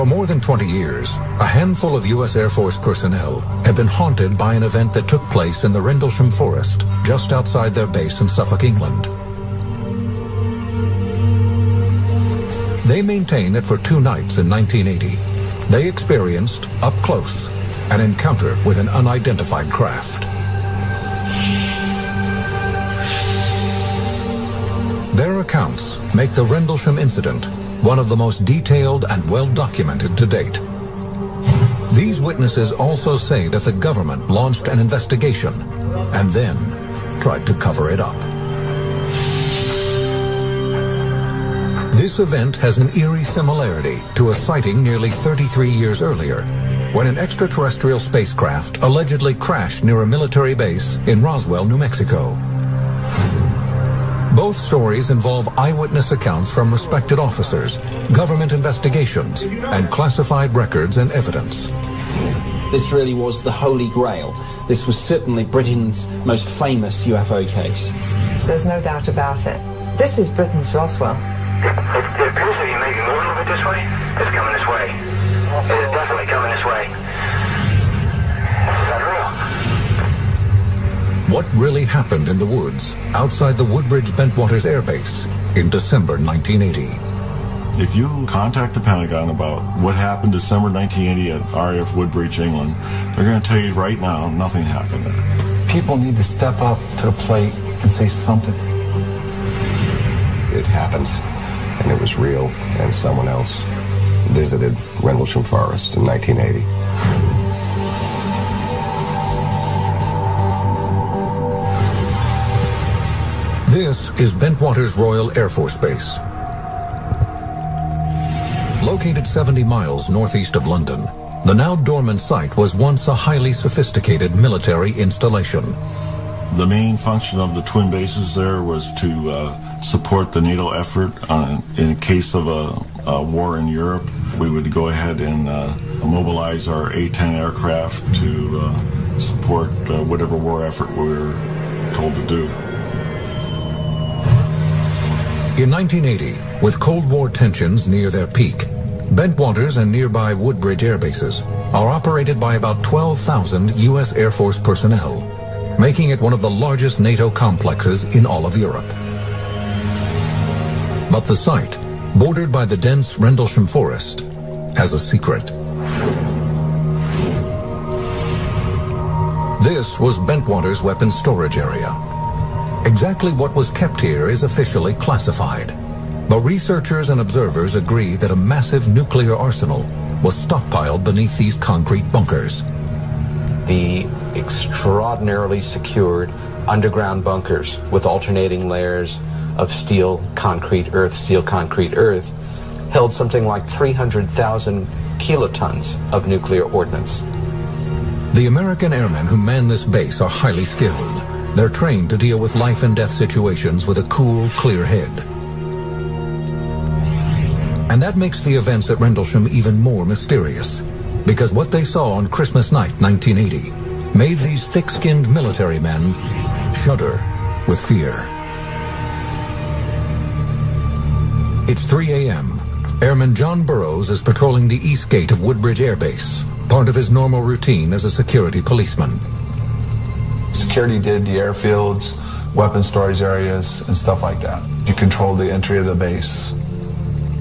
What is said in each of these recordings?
For more than 20 years, a handful of U.S. Air Force personnel had been haunted by an event that took place in the Rendlesham Forest, just outside their base in Suffolk, England. They maintain that for 2 nights in 1980, they experienced, up close, an encounter with an unidentified craft. Their accounts make the Rendlesham incident one of the most detailed and well-documented to date. These witnesses also say that the government launched an investigation and then tried to cover it up. This event has an eerie similarity to a sighting nearly 33 years earlier, when an extraterrestrial spacecraft allegedly crashed near a military base in Roswell, New Mexico. Both stories involve eyewitness accounts from respected officers, government investigations, and classified records and evidence. This really was the Holy Grail. This was certainly Britain's most famous UFO case. There's no doubt about it. This is Britain's Roswell. It appears to be maybe moving a bit this way. It's coming this way. It is definitely coming this way. This is unreal. What really happened in the woods outside the Woodbridge-Bentwaters Air Base in December 1980? If you contact the Pentagon about what happened December 1980 at RAF Woodbridge, England, they're going to tell you right now nothing happened there. People need to step up to the plate and say something. It happened, and it was real, and someone else visited Rendlesham Forest in 1980. This is Bentwaters Royal Air Force Base. Located 70 miles northeast of London, the now dormant site was once a highly sophisticated military installation. The main function of the twin bases there was to support the NATO effort in case of a war in Europe. We would go ahead and mobilize our A-10 aircraft to support whatever war effort we were told to do. In 1980, with Cold War tensions near their peak, Bentwaters and nearby Woodbridge air bases are operated by about 12,000 U.S. Air Force personnel, making it one of the largest NATO complexes in all of Europe. But the site, bordered by the dense Rendlesham Forest, has a secret. This was Bentwaters' weapons storage area. Exactly what was kept here is officially classified, but researchers and observers agree that a massive nuclear arsenal was stockpiled beneath these concrete bunkers. The extraordinarily secured underground bunkers with alternating layers of steel, concrete, earth, held something like 300,000 kilotons of nuclear ordnance. The American airmen who man this base are highly skilled. They're trained to deal with life and death situations with a cool, clear head. And that makes the events at Rendlesham even more mysterious, because what they saw on Christmas night 1980 made these thick-skinned military men shudder with fear. It's 3 a.m. Airman John Burroughs is patrolling the east gate of Woodbridge Air Base, part of his normal routine as a security policeman. Security did the airfields, weapon storage areas, and stuff like that. You controlled the entry of the base.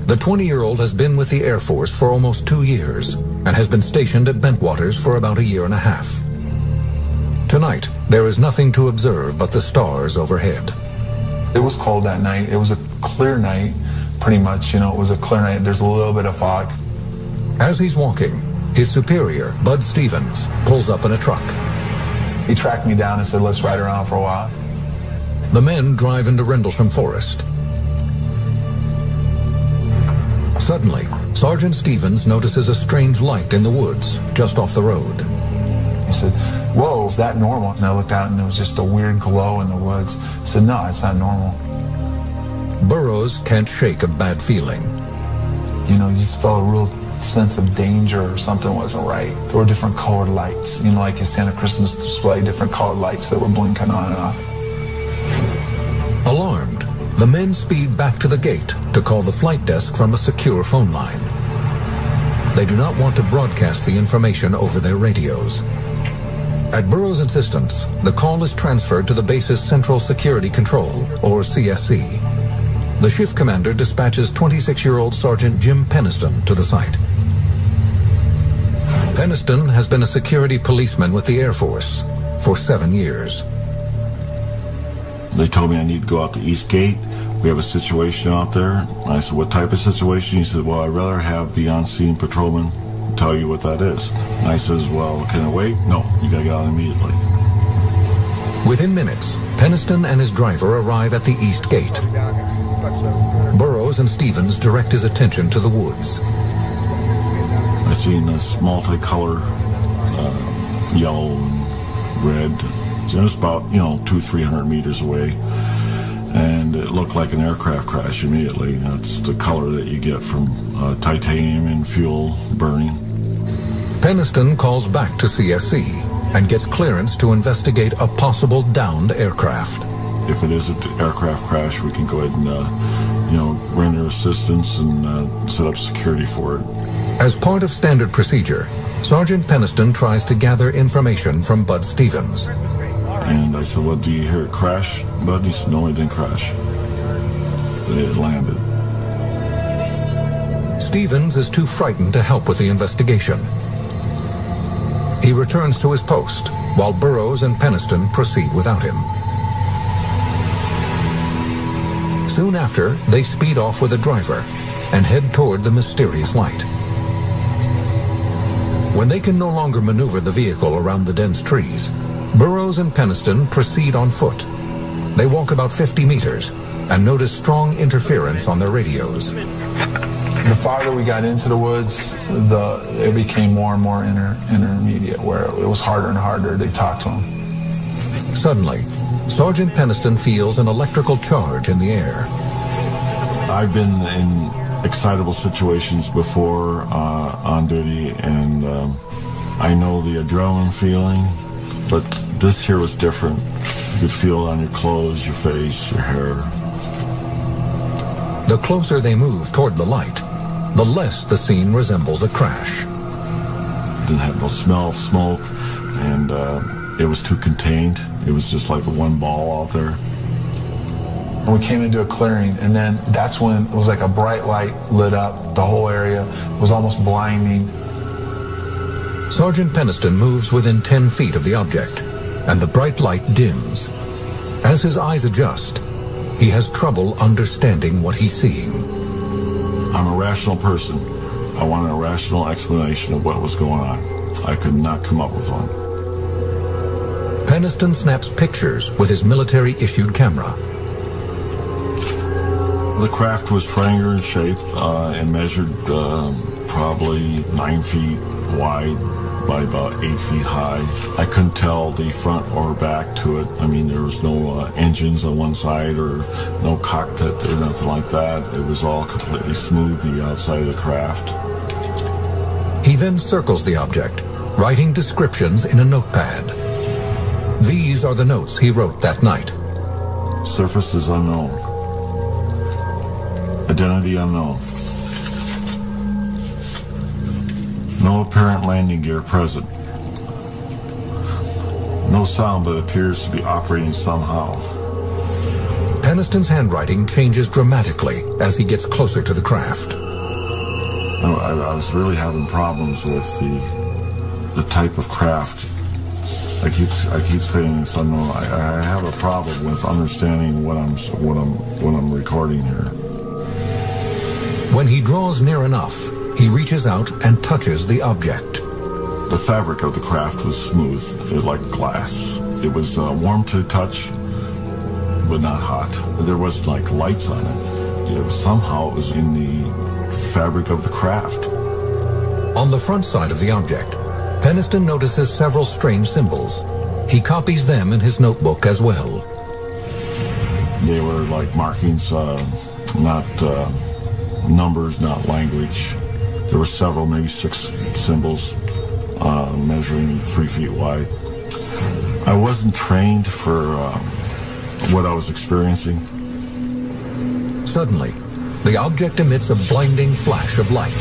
The 20-year-old has been with the Air Force for almost 2 years and has been stationed at Bentwaters for about a year and a half. Tonight, there is nothing to observe but the stars overhead. It was cold that night. It was a clear night, pretty much. You know, it was a clear night. There's a little bit of fog. As he's walking, his superior, Bud Stevens, pulls up in a truck. He tracked me down and said, let's ride around for a while. The men drive into Rendlesham Forest. Suddenly, Sergeant Stevens notices a strange light in the woods just off the road. He said, whoa, is that normal? And I looked out and there was just a weird glow in the woods. I said, no, it's not normal. Burroughs can't shake a bad feeling. You know, you just felt a real sense of danger or something wasn't right. There were different colored lights, you know, like you see on a Christmas display, different colored lights that were blinking on and off. Alarmed, the men speed back to the gate to call the flight desk from a secure phone line. They do not want to broadcast the information over their radios. At Burroughs' insistence, the call is transferred to the base's Central Security Control, or CSC. The shift commander dispatches 26-year-old Sergeant Jim Peniston to the site. Peniston has been a security policeman with the Air Force for 7 years. They told me I need to go out the East Gate. We have a situation out there. I said, what type of situation? He said, well, I'd rather have the on-scene patrolman tell you what that is. And I says, well, can I wait? No, you gotta get out immediately. Within minutes, Peniston and his driver arrive at the East Gate. Burroughs and Stevens direct his attention to the woods. I seen this multicolor, yellow and red. It was about, 200-300 meters away. And it looked like an aircraft crash immediately. That's the color that you get from titanium and fuel burning. Peniston calls back to CSC and gets clearance to investigate a possible downed aircraft. If it is an aircraft crash, we can go ahead and, render assistance and set up security for it. As part of standard procedure, Sergeant Peniston tries to gather information from Bud Stevens. And I said, well, do you hear it crash, Bud? He said, no, it didn't crash. It landed. Stevens is too frightened to help with the investigation. He returns to his post, while Burroughs and Peniston proceed without him. Soon after, they speed off with a driver and head toward the mysterious light. When they can no longer maneuver the vehicle around the dense trees, Burroughs and Peniston proceed on foot. They walk about 50 meters and notice strong interference on their radios. The farther we got into the woods, it became more and more intermediate, where it was harder and harder to talk to him. Suddenly, Sergeant Peniston feels an electrical charge in the air. I've been in excitable situations before on duty, and I know the adrenaline feeling, but this here was different. You could feel it on your clothes, your face, your hair. The closer they move toward the light, the less the scene resembles a crash. Didn't have no smell of smoke, and it was too contained. It was just like one ball out there. And we came into a clearing, and then that's when it was like a bright light lit up. The whole area was almost blinding. Sergeant Peniston moves within 10 feet of the object, and the bright light dims. As his eyes adjust, he has trouble understanding what he's seeing. I'm a rational person. I wanted a rational explanation of what was going on. I could not come up with one. Peniston snaps pictures with his military-issued camera. The craft was triangular in shape and measured probably 9 feet wide by about 8 feet high. I couldn't tell the front or back to it. I mean, there was no engines on one side or no cockpit or nothing like that. It was all completely smooth, the outside of the craft. He then circles the object, writing descriptions in a notepad. These are the notes he wrote that night. Surface is unknown. Identity unknown. No apparent landing gear present. No sound but appears to be operating somehow. Peniston's handwriting changes dramatically as he gets closer to the craft. I was really having problems with the type of craft. I keep saying it's unknown. I have a problem with understanding what I'm recording here. When he draws near enough, he reaches out and touches the object. The fabric of the craft was smooth, like glass. It was warm to the touch, but not hot. There wasn't like lights on it. Somehow it was in the fabric of the craft. On the front side of the object, Peniston notices several strange symbols. He copies them in his notebook as well. They were like markings, not numbers, not language. There were several, maybe 6 symbols measuring 3 feet wide. I wasn't trained for what I was experiencing. Suddenly, the object emits a blinding flash of light.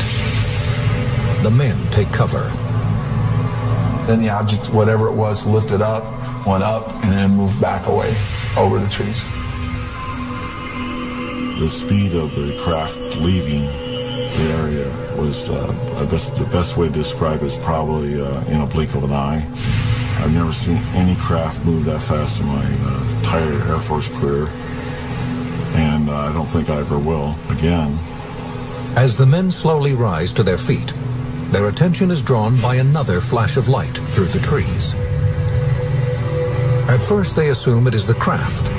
The men take cover. Then the object, whatever it was, lifted up, went up, and then moved back away over the trees. The speed of the craft leaving the area was, the best way to describe it is probably in a blink of an eye. I've never seen any craft move that fast in my entire Air Force career, and I don't think I ever will again. As the men slowly rise to their feet, their attention is drawn by another flash of light through the trees. At first they assume it is the craft,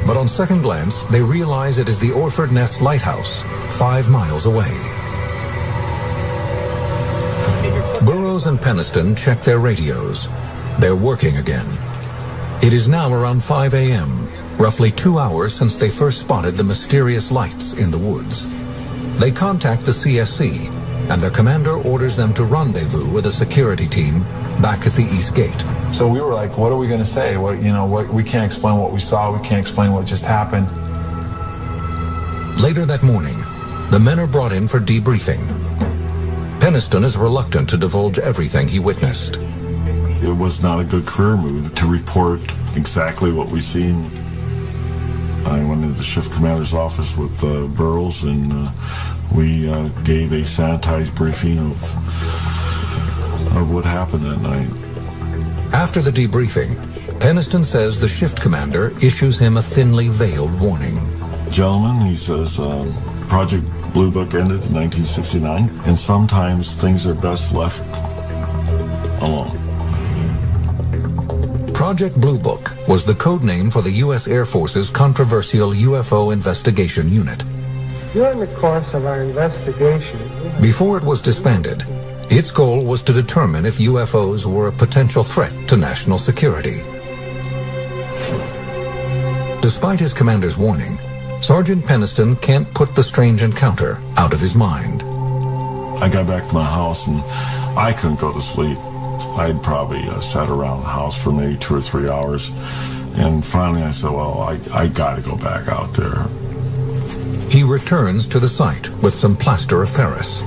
but on second glance they realize it is the Orford Ness Lighthouse, 5 miles away. Burroughs and Penniston check their radios. They're working again. It is now around 5 a.m., roughly 2 hours since they first spotted the mysterious lights in the woods. They contact the CSC, and their commander orders them to rendezvous with a security team back at the East Gate. So we were like, what are we going to say? We can't explain what we saw. We can't explain what just happened. Later that morning, the men are brought in for debriefing. Penniston is reluctant to divulge everything he witnessed. It was not a good career move to report exactly what we seen. I went into the shift commander's office with Burroughs, and we gave a sanitized briefing of what happened that night. After the debriefing, Penniston says the shift commander issues him a thinly veiled warning. Gentlemen, he says, Project Blue Book ended in 1969, and sometimes things are best left alone. Project Blue Book was the code name for the U.S. Air Force's controversial UFO investigation unit. During the course of our investigation, before it was disbanded, its goal was to determine if UFOs were a potential threat to national security. Despite his commander's warning, Sergeant Penniston can't put the strange encounter out of his mind. I got back to my house and I couldn't go to sleep. I'd probably sat around the house for maybe 2 or 3 hours. And finally I said, well, I got to go back out there. He returns to the site with some plaster of Paris.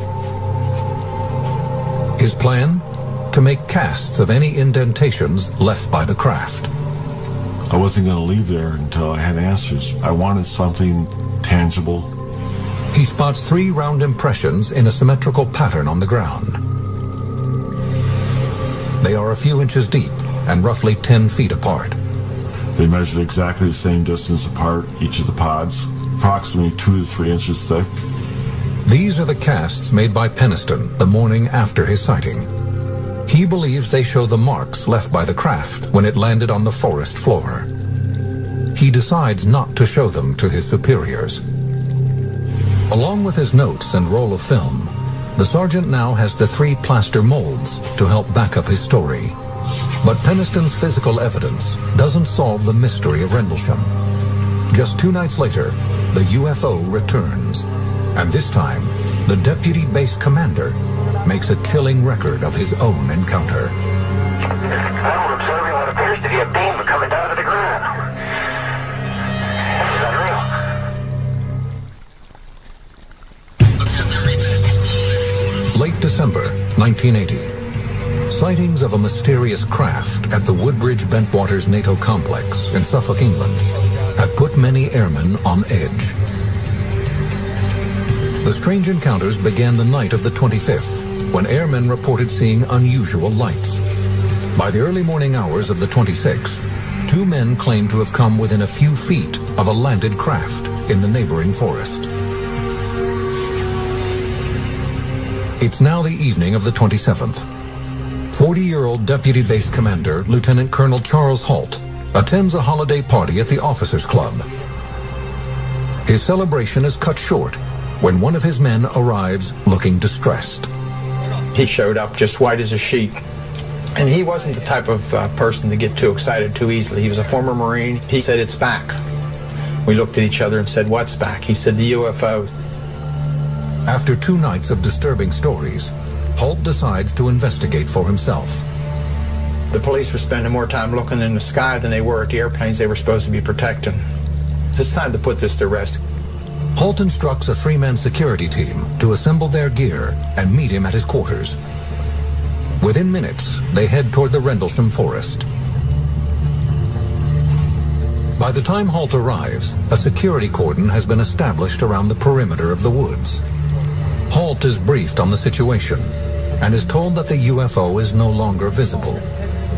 His plan? To make casts of any indentations left by the craft. I wasn't going to leave there until I had answers. I wanted something tangible. He spots 3 round impressions in a symmetrical pattern on the ground. They are a few inches deep and roughly 10 feet apart. They measured exactly the same distance apart, each of the pods, approximately 2 to 3 inches thick. These are the casts made by Penniston the morning after his sighting. He believes they show the marks left by the craft when it landed on the forest floor. He decides not to show them to his superiors. Along with his notes and roll of film, the sergeant now has the 3 plaster molds to help back up his story. But Penniston's physical evidence doesn't solve the mystery of Rendlesham. Just 2 nights later, the UFO returns. And this time, the deputy base commander makes a chilling record of his own encounter. Well, we're observing what appears to be a beam coming down to the ground. This is unreal. Late December 1980. Sightings of a mysterious craft at the Woodbridge Bentwaters NATO complex in Suffolk, England, have put many airmen on edge. The strange encounters began the night of the 25th, when airmen reported seeing unusual lights. By the early morning hours of the 26th, 2 men claimed to have come within a few feet of a landed craft in the neighboring forest. It's now the evening of the 27th. 40-year-old Deputy Base Commander Lieutenant Colonel Charles Halt attends a holiday party at the Officers Club. His celebration is cut short when one of his men arrives looking distressed. He showed up just white as a sheet. And he wasn't the type of person to get too excited too easily. He was a former Marine. He said, "It's back." We looked at each other and said, "What's back?" He said, "The UFO." After 2 nights of disturbing stories, Holt decides to investigate for himself. The police were spending more time looking in the sky than they were at the airplanes they were supposed to be protecting. It's time to put this to rest. Holt instructs a three-man security team to assemble their gear and meet him at his quarters. Within minutes, they head toward the Rendlesham forest. By the time Holt arrives, a security cordon has been established around the perimeter of the woods. Holt is briefed on the situation and is told that the UFO is no longer visible.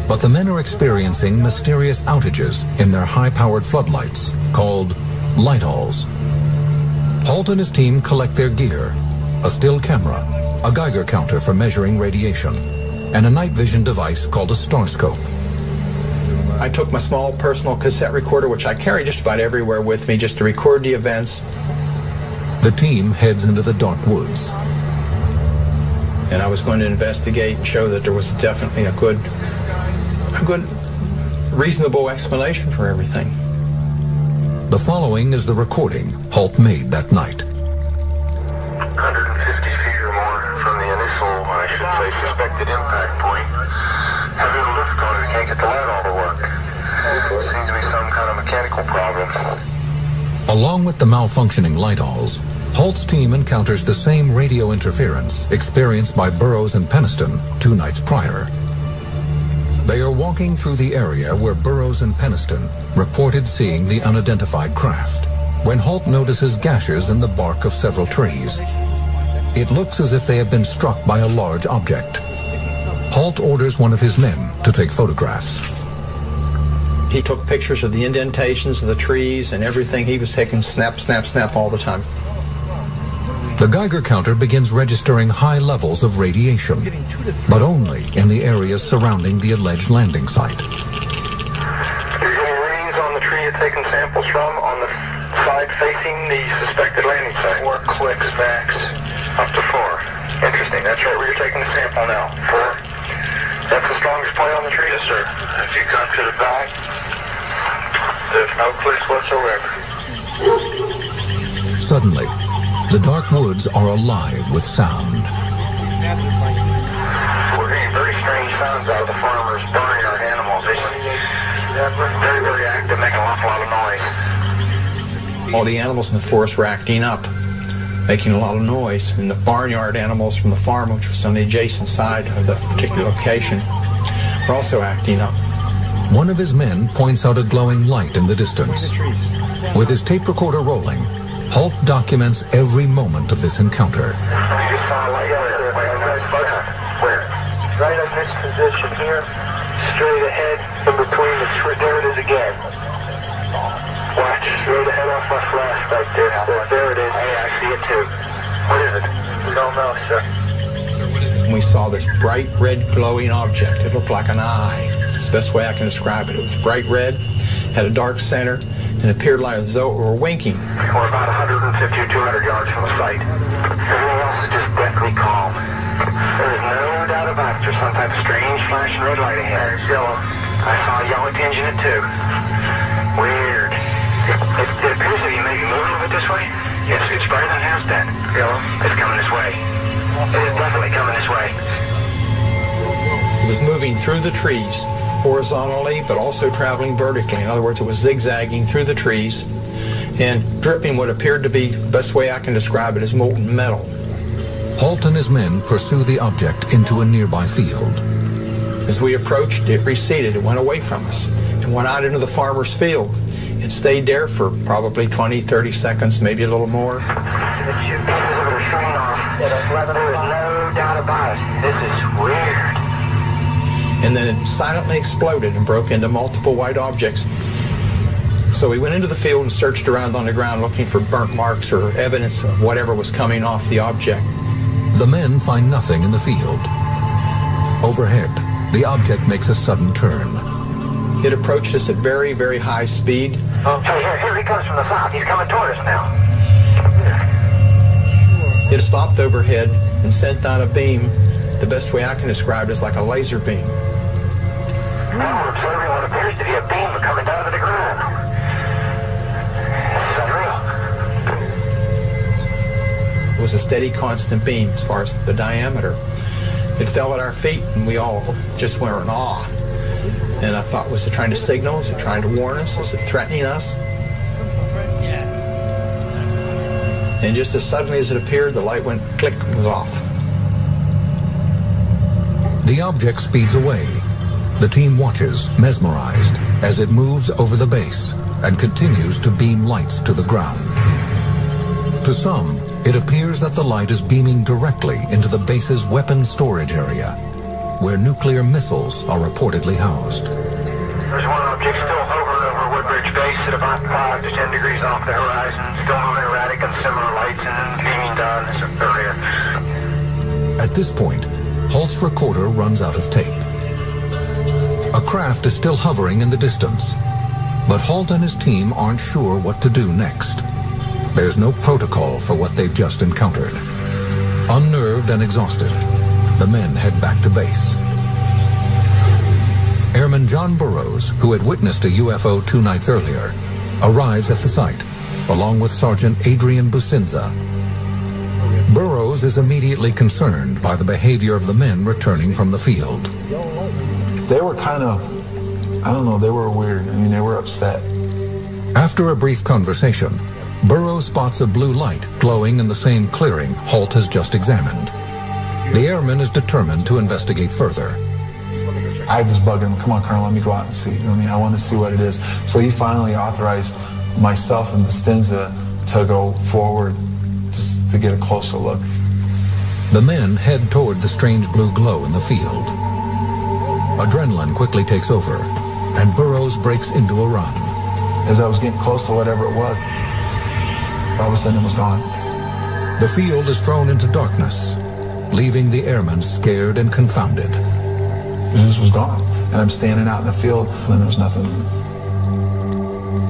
But the men are experiencing mysterious outages in their high-powered floodlights, called light-alls. Holt and his team collect their gear, a still camera, a Geiger counter for measuring radiation, and a night vision device called a starscope. I took my small personal cassette recorder, which I carry just about everywhere with me, just to record the events. The team heads into the dark woods. And I was going to investigate and show that there was definitely a good, reasonable explanation for everything. The following is the recording Holt made that night. 150 feet or more from the initial, I should say, suspected impact point. Heavy lift car can't get the light all to work. Seems to be some kind of mechanical problem. Along with the malfunctioning light-alls, Holt's team encounters the same radio interference experienced by Burroughs and Penniston 2 nights prior. They are walking through the area where Burroughs and Penniston reported seeing the unidentified craft, when Holt notices gashes in the bark of several trees. It looks as if they have been struck by a large object. Holt orders one of his men to take photographs. He took pictures of the indentations of the trees and everything. He was taking snap, snap, snap all the time. The Geiger counter begins registering high levels of radiation, but only in the areas surrounding the alleged landing site. You're getting readings on the tree you're taking samples from on the side facing the suspected landing site. 4 clicks max. Up to 4. Interesting. That's right where you're taking the sample now. 4. That's the strongest point on the tree? Yes, sir. If you come to the back, there's no clicks whatsoever. Suddenly, the dark woods are alive with sound. We're hearing very strange sounds out of the farmers' barnyard animals. They're very, very active, making an awful lot of noise. All the animals in the forest were acting up, making a lot of noise. And the barnyard animals from the farm, which was on the adjacent side of the particular location, were also acting up. One of his men points out a glowing light in the distance. With his tape recorder rolling, Holt documents every moment of this encounter. You just saw a light there. Where? Right in this position here, straight ahead, in between the tree. There it is again. Watch. Straight ahead off my flash right there, sir. There it is. Hey, I see it too. What is it? We don't know, sir. And we saw this bright red glowing object. It looked like an eye. It's the best way I can describe it. It was bright red, had a dark center, and appeared like as though it were winking. We're about 150 or 200 yards from the site. Everything else is just deathly calm. There is no doubt about it. There's some type of strange flashing red light ahead. It's yellow. I saw a yellow tinge in it too. Weird. It appears to be maybe moving a bit this way. Yes, it's brighter than it has been. Yellow. It's coming this way. It is definitely coming this way. It was moving through the trees, horizontally, but also traveling vertically. In other words, it was zigzagging through the trees and dripping what appeared to be, the best way I can describe it, as molten metal. Holt and his men pursue the object into a nearby field. As we approached, it receded. It went away from us. It went out into the farmer's field. It stayed there for probably 20, 30 seconds, maybe a little more. Pieces of it are showing off. There is no doubt about it. This is weird. And then it silently exploded and broke into multiple white objects. So we went into the field and searched around on the ground looking for burnt marks or evidence of whatever was coming off the object. The men find nothing in the field. Overhead, the object makes a sudden turn. It approached us at very, very high speed. Oh, hey, here he comes from the south. He's coming toward us now. It stopped overhead and sent down a beam. The best way I can describe it is like a laser beam. Now we're observing what appears to be a beam coming down to the ground. This is unreal. It was a steady, constant beam as far as the diameter. It fell at our feet, and we all just were in awe. And I thought, was it trying to signal? Is it trying to warn us? Is it threatening us? And just as suddenly as it appeared, the light went click and was off. The object speeds away. The team watches, mesmerized, as it moves over the base and continues to beam lights to the ground. To some, it appears that the light is beaming directly into the base's weapons storage area, where nuclear missiles are reportedly housed. There's one object still hovering over Woodbridge Base at about 5 to 10 degrees off the horizon, still moving erratic and similar lights and beaming down this area. At this point, Holt's recorder runs out of tape. A craft is still hovering in the distance, but Holt and his team aren't sure what to do next. There's no protocol for what they've just encountered. Unnerved and exhausted, the men head back to base. Airman John Burroughs, who had witnessed a UFO 2 nights earlier, arrives at the site, along with Sergeant Adrian Bustinza. Burroughs is immediately concerned by the behavior of the men returning from the field. They were kind of, I don't know, they were weird. I mean, they were upset. After a brief conversation, Burroughs spots a blue light glowing in the same clearing Holt has just examined. The airman is determined to investigate further. I was bugging him, come on, Colonel, let me go out and see. I mean, I want to see what it is. So he finally authorized myself and Bustinza to go forward to get a closer look. The men head toward the strange blue glow in the field. Adrenaline quickly takes over, and Burroughs breaks into a run. As I was getting close to whatever it was, all of a sudden it was gone. The field is thrown into darkness, leaving the airmen scared and confounded. It just was gone, and I'm standing out in the field, and there was nothing.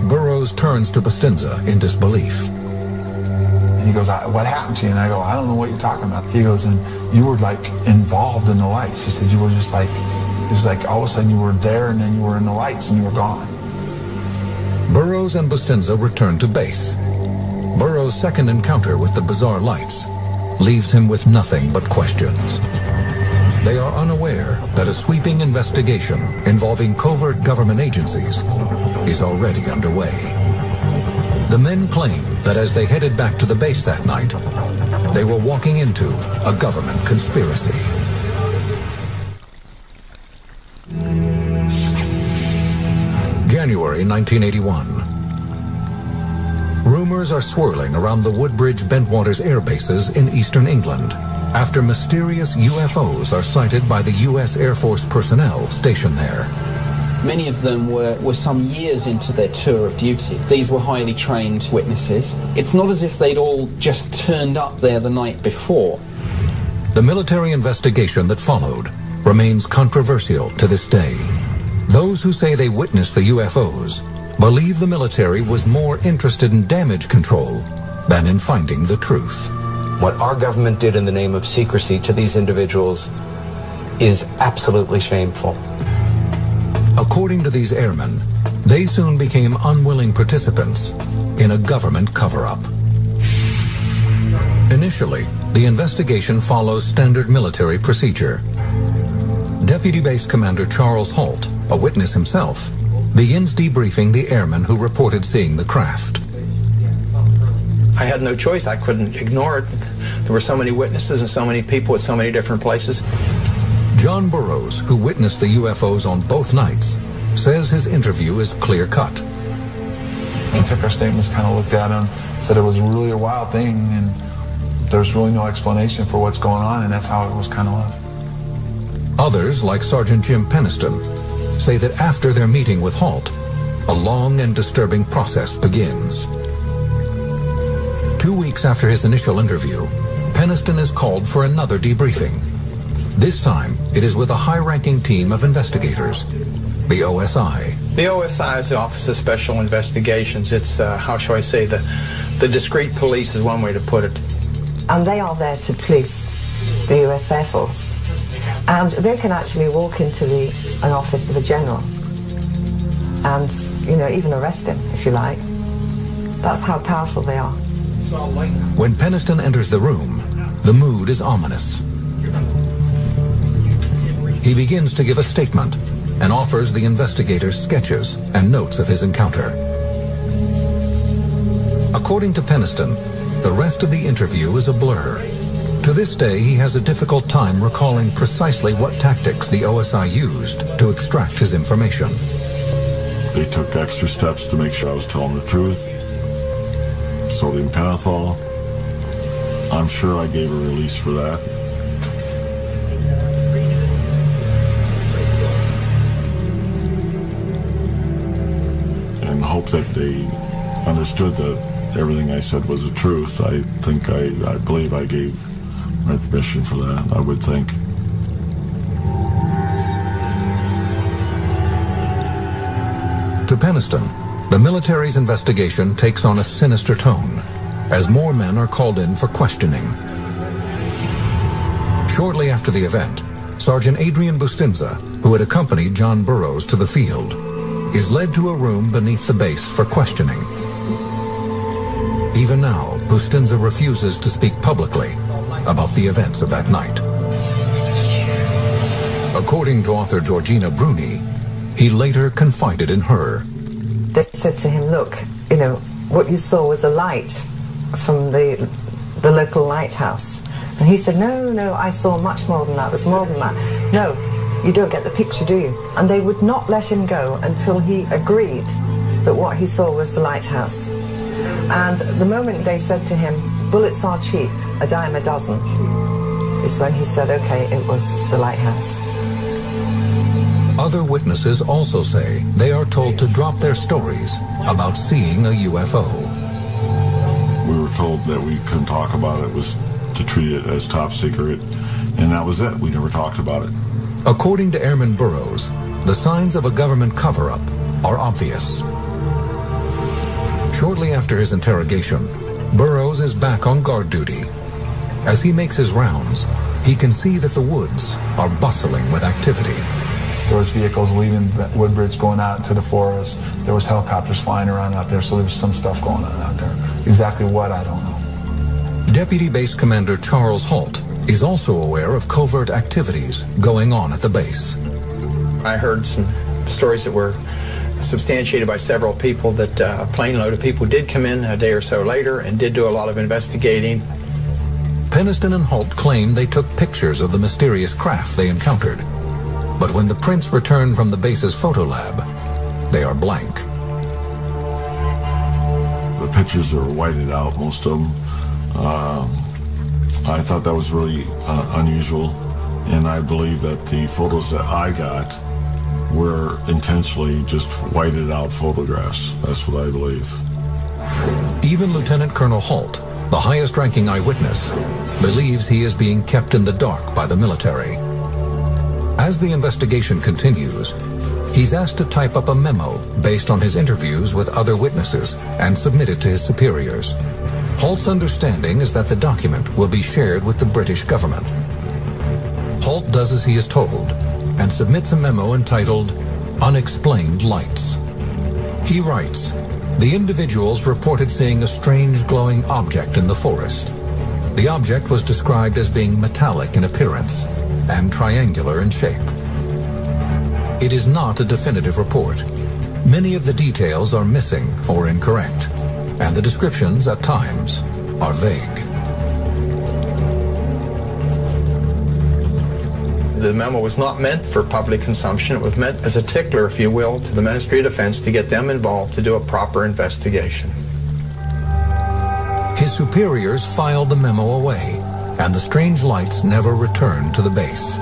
Burroughs turns to Bustinza in disbelief. And he goes, what happened to you? And I go, I don't know what you're talking about. He goes, and you were like involved in the lights. He said, you were just like, it was like all of a sudden you were there and then you were in the lights and you were gone. Burroughs and Bustinza return to base. Burroughs' second encounter with the bizarre lights leaves him with nothing but questions. They are unaware that a sweeping investigation involving covert government agencies is already underway. The men claim that as they headed back to the base that night, they were walking into a government conspiracy. January 1981. Rumors are swirling around the Woodbridge Bentwaters air bases in eastern England after mysterious UFOs are sighted by the U.S. Air Force personnel stationed there. Many of them were some years into their tour of duty. These were highly trained witnesses. It's not as if they'd all just turned up there the night before. The military investigation that followed remains controversial to this day. Those who say they witnessed the UFOs believe the military was more interested in damage control than in finding the truth. What our government did in the name of secrecy to these individuals is absolutely shameful. According to these airmen, they soon became unwilling participants in a government cover-up. Initially, the investigation follows standard military procedure. Deputy Base Commander Charles Holt, a witness himself, begins debriefing the airmen who reported seeing the craft. I had no choice. I couldn't ignore it. There were so many witnesses and so many people at so many different places. John Burroughs, who witnessed the UFOs on both nights, says his interview is clear-cut. We took our statements, kind of looked at them, said it was really a wild thing, and there's really no explanation for what's going on, and that's how it was kind of left. Others, like Sergeant Jim Peniston, say that after their meeting with Holt, a long and disturbing process begins. 2 weeks after his initial interview, Peniston is called for another debriefing. This time, it is with a high-ranking team of investigators, the OSI. The OSI is the Office of Special Investigations. It's, how shall I say, the discreet police is one way to put it. And they are there to police the US Air Force. And they can actually walk into an office of a general and, you know, even arrest him, if you like. That's how powerful they are. When Peniston enters the room, the mood is ominous. He begins to give a statement and offers the investigators sketches and notes of his encounter. According to Peniston, the rest of the interview is a blur. To this day, he has a difficult time recalling precisely what tactics the OSI used to extract his information. They took extra steps to make sure I was telling the truth. Sodium pentothal. I'm sure I gave a release for that. And hope that they understood that everything I said was the truth. I believe I gave my permission for that, I would think. To Peniston, the military's investigation takes on a sinister tone as more men are called in for questioning. Shortly after the event, Sergeant Adrian Bustinza, who had accompanied John Burroughs to the field, is led to a room beneath the base for questioning. Even now, Bustinza refuses to speak publicly about the events of that night. According to author Georgina Bruni, he later confided in her. They said to him, look, you know, what you saw was a light from the local lighthouse. And he said, no, I saw much more than that. It was more than that. No, you don't get the picture, do you? And they would not let him go until he agreed that what he saw was the lighthouse. And the moment they said to him, bullets are cheap, a dime a dozen, is when he said, okay, it was the lighthouse. Other witnesses also say they are told to drop their stories about seeing a UFO. We were told that we couldn't talk about it, was to treat it as top secret, and that was it. We never talked about it. According to Airman Burroughs, the signs of a government cover-up are obvious. Shortly after his interrogation, Burroughs is back on guard duty. As he makes his rounds, he can see that the woods are bustling with activity. There was vehicles leaving Woodbridge going out to the forest. There was helicopters flying around out there, so there was some stuff going on out there. Exactly what, I don't know. Deputy Base Commander Charles Holt is also aware of covert activities going on at the base. I heard some stories that were substantiated by several people that a plane load of people did come in a day or so later and did do a lot of investigating. Peniston and Holt claim they took pictures of the mysterious craft they encountered. But when the prints return from the base's photo lab, they are blank. The pictures are whited out, most of them. I thought that was really unusual, and I believe that the photos that I got were intentionally just whited out photographs. That's what I believe. Even Lieutenant Colonel Holt, the highest-ranking eyewitness, believes he is being kept in the dark by the military. As the investigation continues, he's asked to type up a memo based on his interviews with other witnesses and submit it to his superiors. Holt's understanding is that the document will be shared with the British government. Holt does as he is told and submits a memo entitled Unexplained Lights. He writes, the individuals reported seeing a strange glowing object in the forest. The object was described as being metallic in appearance and triangular in shape. It is not a definitive report. Many of the details are missing or incorrect, and the descriptions at times are vague. The memo was not meant for public consumption. It was meant as a tickler, if you will, to the Ministry of Defense to get them involved to do a proper investigation. His superiors filed the memo away, and the strange lights never returned to the base.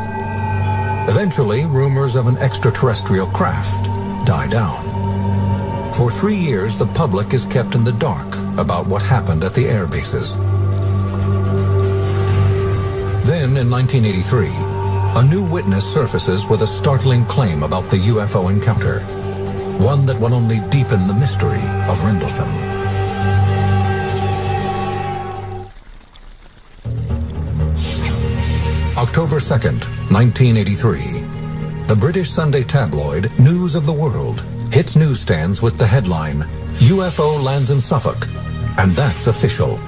Eventually, rumors of an extraterrestrial craft die down. For 3 years, the public is kept in the dark about what happened at the air bases. Then, in 1983, a new witness surfaces with a startling claim about the UFO encounter, one that will only deepen the mystery of Rendlesham. October 2nd, 1983. The British Sunday tabloid News of the World hits newsstands with the headline, UFO lands in Suffolk, and that's official.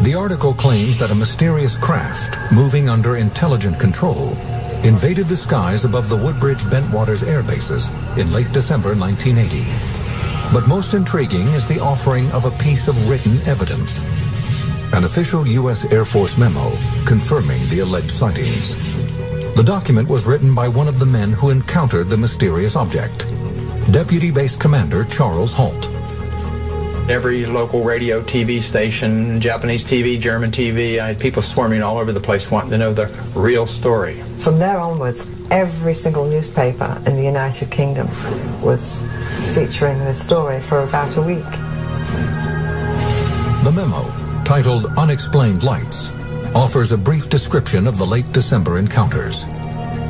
The article claims that a mysterious craft, moving under intelligent control, invaded the skies above the Woodbridge Bentwaters air bases in late December 1980. But most intriguing is the offering of a piece of written evidence. An official U.S. Air Force memo confirming the alleged sightings. The document was written by one of the men who encountered the mysterious object, Deputy Base Commander Charles Halt. Every local radio, TV station, Japanese TV, German TV, I had people swarming all over the place wanting to know the real story. From there onwards, every single newspaper in the United Kingdom was featuring this story for about a week. The memo, titled Unexplained Lights, offers a brief description of the late December encounters.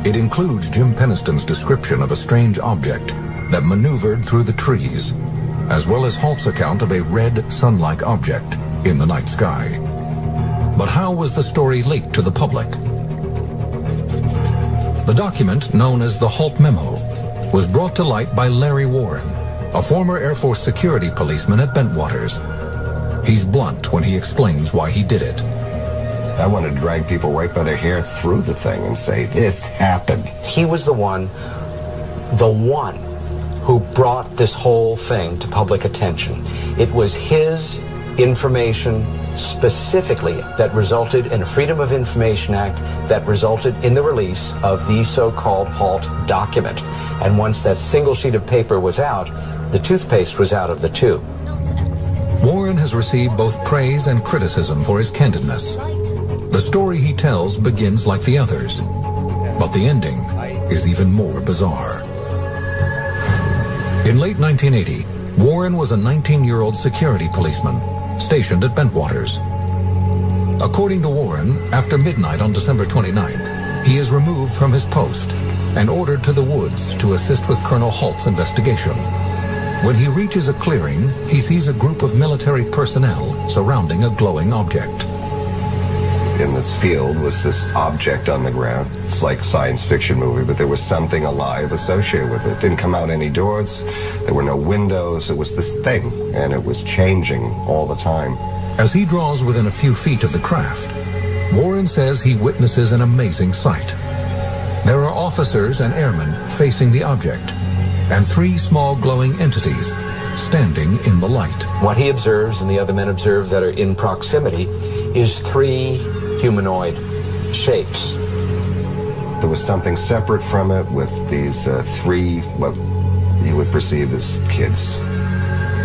It includes Jim Peniston's description of a strange object that maneuvered through the trees, as well as Halt's account of a red sun-like object in the night sky. But how was the story leaked to the public? The document, known as the Halt Memo, was brought to light by Larry Warren, a former Air Force security policeman at Bentwaters. He's blunt when he explains why he did it. I wanted to drag people right by their hair through the thing and say, this happened. He was the one who brought this whole thing to public attention. It was his information specifically that resulted in a Freedom of Information Act that resulted in the release of the so-called Halt document. And once that single sheet of paper was out, the toothpaste was out of the tube. Warren has received both praise and criticism for his candidness. The story he tells begins like the others, but the ending is even more bizarre. In late 1980, Warren was a 19-year-old security policeman stationed at Bentwaters. According to Warren, after midnight on December 29th, he is removed from his post and ordered to the woods to assist with Colonel Halt's investigation. When he reaches a clearing, he sees a group of military personnel surrounding a glowing object. In this field was this object on the ground. It's like a science fiction movie, but there was something alive associated with it. Didn't come out any doors. There were no windows. It was this thing, and it was changing all the time. As he draws within a few feet of the craft, Warren says he witnesses an amazing sight. There are officers and airmen facing the object, and 3 small glowing entities standing in the light. What he observes and the other men observe that are in proximity is 3 humanoid shapes. There was something separate from it with these 3, what you would perceive as kids.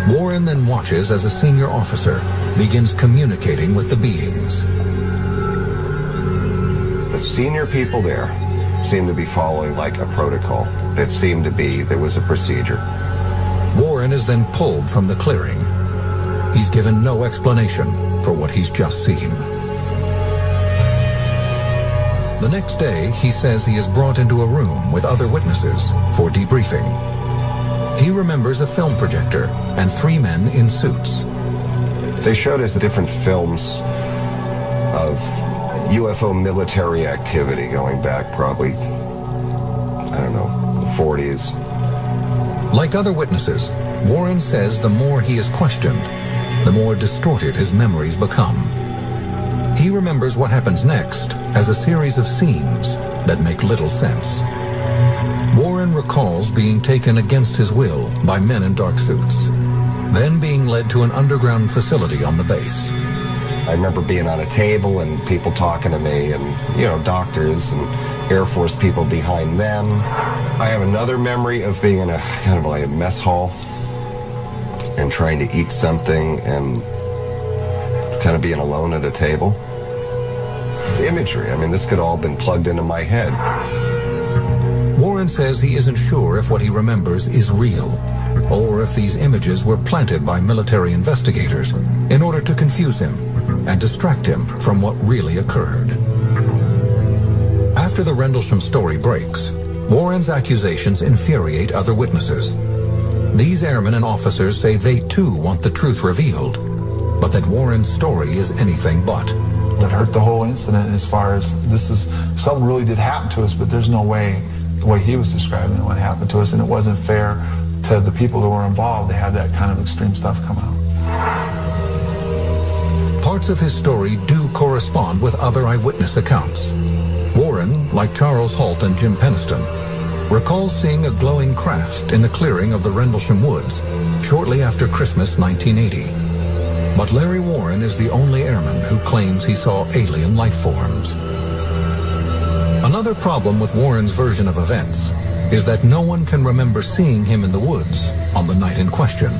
Warren then watches as a senior officer begins communicating with the beings. The senior people there seemed to be following like a protocol. It seemed to be there was a procedure. Warren is then pulled from the clearing. He's given no explanation for what he's just seen. The next day, he says he is brought into a room with other witnesses for debriefing. He remembers a film projector and 3 men in suits. They showed us the different films of UFO military activity going back probably, I don't know, the 40s. Like other witnesses, Warren says the more he is questioned, the more distorted his memories become. He remembers what happens next as a series of scenes that make little sense. Warren recalls being taken against his will by men in dark suits, then being led to an underground facility on the base. I remember being on a table and people talking to me and, you know, doctors and Air Force people behind them. I have another memory of being in a kind of like a mess hall and trying to eat something and kind of being alone at a table. It's imagery. I mean, this could all have been plugged into my head. Warren says he isn't sure if what he remembers is real, or if these images were planted by military investigators in order to confuse him and distract him from what really occurred. After the Rendlesham story breaks, Warren's accusations infuriate other witnesses. These airmen and officers say they too want the truth revealed, but that Warren's story is anything but. It hurt the whole incident as far as this is something really did happen to us, but there's no way, the way he was describing it, what happened to us, and it wasn't fair to the people that were involved to have that kind of extreme stuff come out. Parts of his story do correspond with other eyewitness accounts. Warren, like Charles Halt and Jim Peniston, recalls seeing a glowing craft in the clearing of the Rendlesham Woods shortly after Christmas 1980. But Larry Warren is the only airman who claims he saw alien life forms. Another problem with Warren's version of events is that no one can remember seeing him in the woods on the night in question.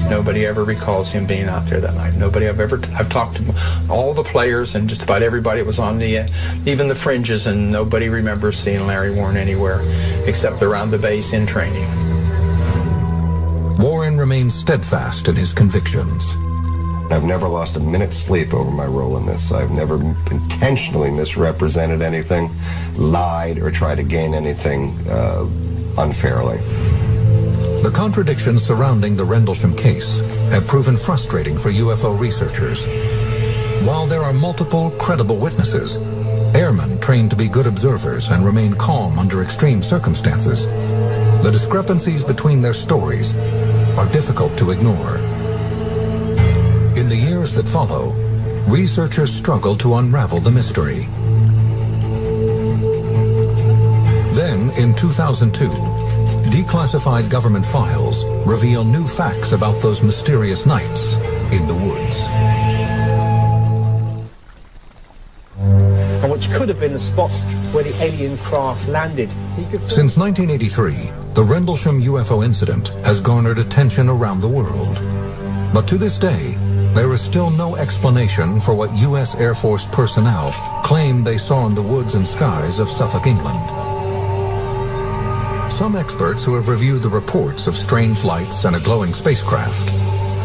Nobody ever recalls him being out there that night. Nobody I've talked to all the players and just about everybody that was on even the fringes, and nobody remembers seeing Larry Warren anywhere except around the base in training. Warren remains steadfast in his convictions. I've never lost a minute's sleep over my role in this. I've never intentionally misrepresented anything, lied, or tried to gain anything unfairly. The contradictions surrounding the Rendlesham case have proven frustrating for UFO researchers. While there are multiple credible witnesses, airmen trained to be good observers and remain calm under extreme circumstances, the discrepancies between their stories are difficult to ignore. In the years that follow, researchers struggle to unravel the mystery. Then, in 2002, declassified government files reveal new facts about those mysterious nights in the woods. And which could have been the spot where the alien craft landed. Since 1983, the Rendlesham UFO incident has garnered attention around the world. But to this day, there is still no explanation for what U.S. Air Force personnel claimed they saw in the woods and skies of Suffolk, England. Some experts who have reviewed the reports of strange lights and a glowing spacecraft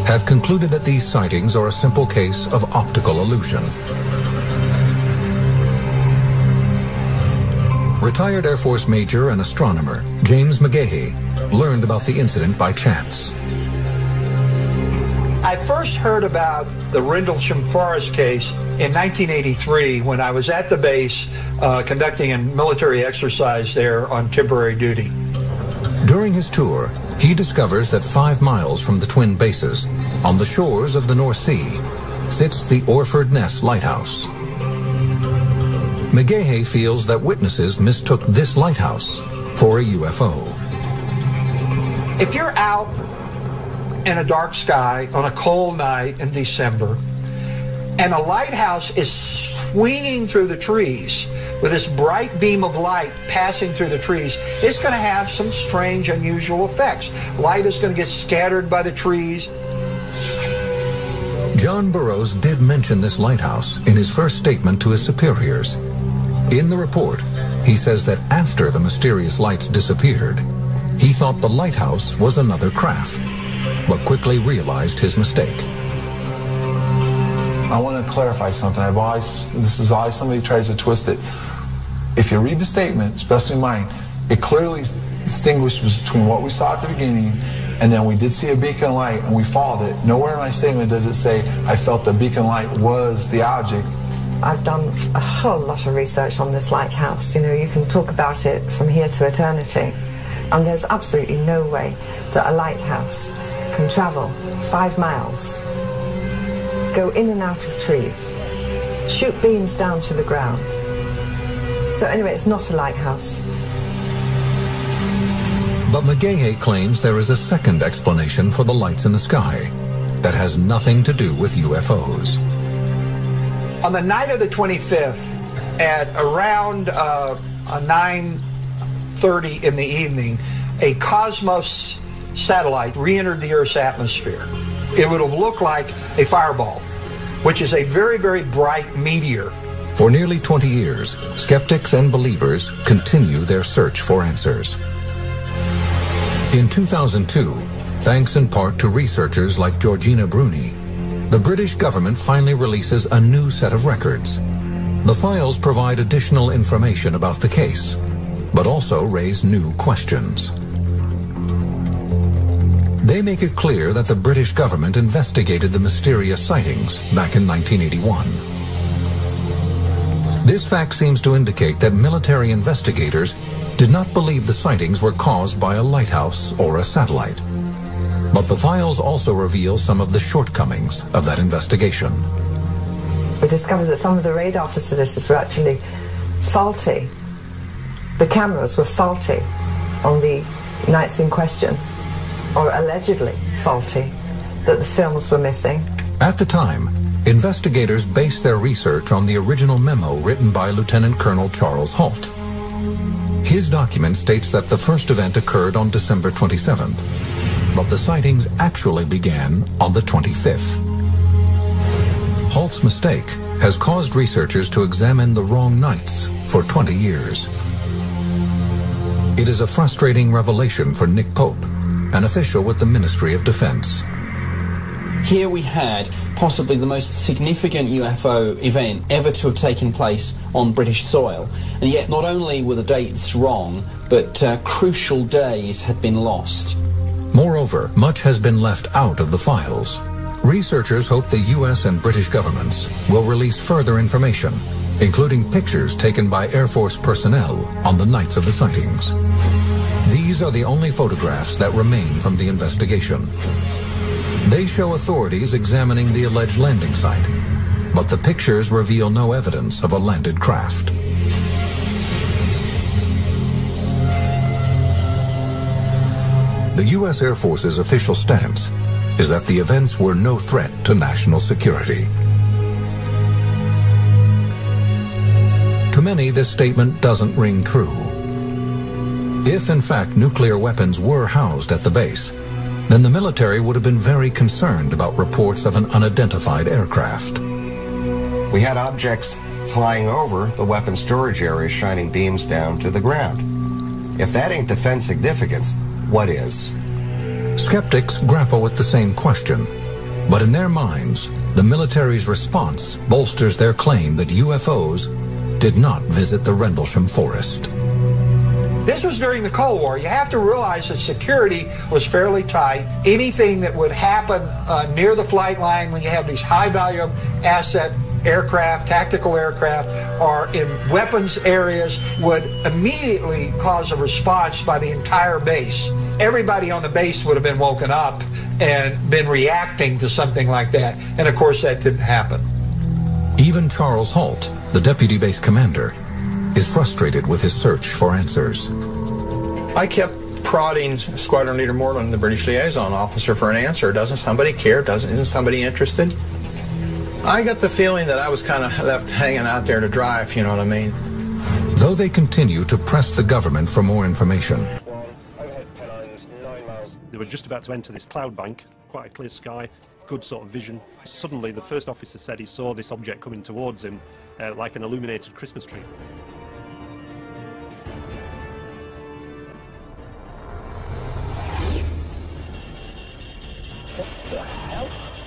have concluded that these sightings are a simple case of optical illusion. Retired Air Force Major and astronomer James McGahey learned about the incident by chance. I first heard about the Rendlesham Forest case in 1983 when I was at the base conducting a military exercise there on temporary duty. During his tour, he discovers that 5 miles from the twin bases, on the shores of the North Sea, sits the Orford Ness Lighthouse. McGahey feels that witnesses mistook this lighthouse for a UFO. If you're out in a dark sky on a cold night in December, and a lighthouse is swinging through the trees with this bright beam of light passing through the trees, it's going to have some strange, unusual effects. Light is going to get scattered by the trees. John Burroughs did mention this lighthouse in his first statement to his superiors. In the report, he says that after the mysterious lights disappeared, he thought the lighthouse was another craft, but quickly realized his mistake. I want to clarify something. This is always somebody tries to twist it. If you read the statement, especially mine, it clearly distinguishes between what we saw at the beginning and then we did see a beacon light and we followed it. Nowhere in my statement does it say I felt the beacon light was the object. I've done a whole lot of research on this lighthouse. You know, you can talk about it from here to eternity. And there's absolutely no way that a lighthouse can travel 5 miles, go in and out of trees, shoot beams down to the ground. So anyway, it's not a lighthouse. But McGahey claims there is a second explanation for the lights in the sky that has nothing to do with UFOs. On the night of the 25th, at around 9:30 in the evening, a Cosmos satellite re-entered the Earth's atmosphere. It would have looked like a fireball, which is a very, very bright meteor. For nearly 20 years, skeptics and believers continue their search for answers. In 2002, thanks in part to researchers like Georgina Bruni, the British government finally releases a new set of records. The files provide additional information about the case, but also raise new questions. They make it clear that the British government investigated the mysterious sightings back in 1981. This fact seems to indicate that military investigators did not believe the sightings were caused by a lighthouse or a satellite. But the files also reveal some of the shortcomings of that investigation. We discovered that some of the radar facilities were actually faulty. The cameras were faulty. on the nights in question, or allegedly faulty, that the films were missing. At the time, investigators based their research on the original memo written by Lieutenant Colonel Charles Holt. His document states that the first event occurred on December 27th, but the sightings actually began on the 25th. Holt's mistake has caused researchers to examine the wrong nights for 20 years. It is a frustrating revelation for Nick Pope, an official with the Ministry of Defense. Here we had possibly the most significant UFO event ever to have taken place on British soil, and yet not only were the dates wrong, but crucial days had been lost. Moreover, much has been left out of the files. Researchers hope the US and British governments will release further information, including pictures taken by Air Force personnel on the nights of the sightings. These are the only photographs that remain from the investigation. They show authorities examining the alleged landing site, but the pictures reveal no evidence of a landed craft. The U.S. Air Force's official stance is that the events were no threat to national security. To many, this statement doesn't ring true. If, in fact, nuclear weapons were housed at the base, then the military would have been very concerned about reports of an unidentified aircraft. We had objects flying over the weapon storage area, shining beams down to the ground. If that ain't defense significance, what is? Skeptics grapple with the same question, but in their minds, the military's response bolsters their claim that UFOs did not visit the Rendlesham forest. This was during the Cold War. You have to realize that security was fairly tight. Anything that would happen near the flight line when you have these high-value asset aircraft, tactical aircraft, or in weapons areas would immediately cause a response by the entire base. Everybody on the base would have been woken up and been reacting to something like that. And of course, that didn't happen. Even Charles Holt, the deputy base commander, is frustrated with his search for answers. I kept prodding Squadron Leader Moreland, the British liaison officer, for an answer. Doesn't somebody care? Isn't somebody interested? I got the feeling that I was kind of left hanging out there to dry, if you know what I mean. Though they continue to press the government for more information. They were just about to enter this cloud bank, quite a clear sky, good sort of vision. Suddenly the first officer said he saw this object coming towards him like an illuminated Christmas tree.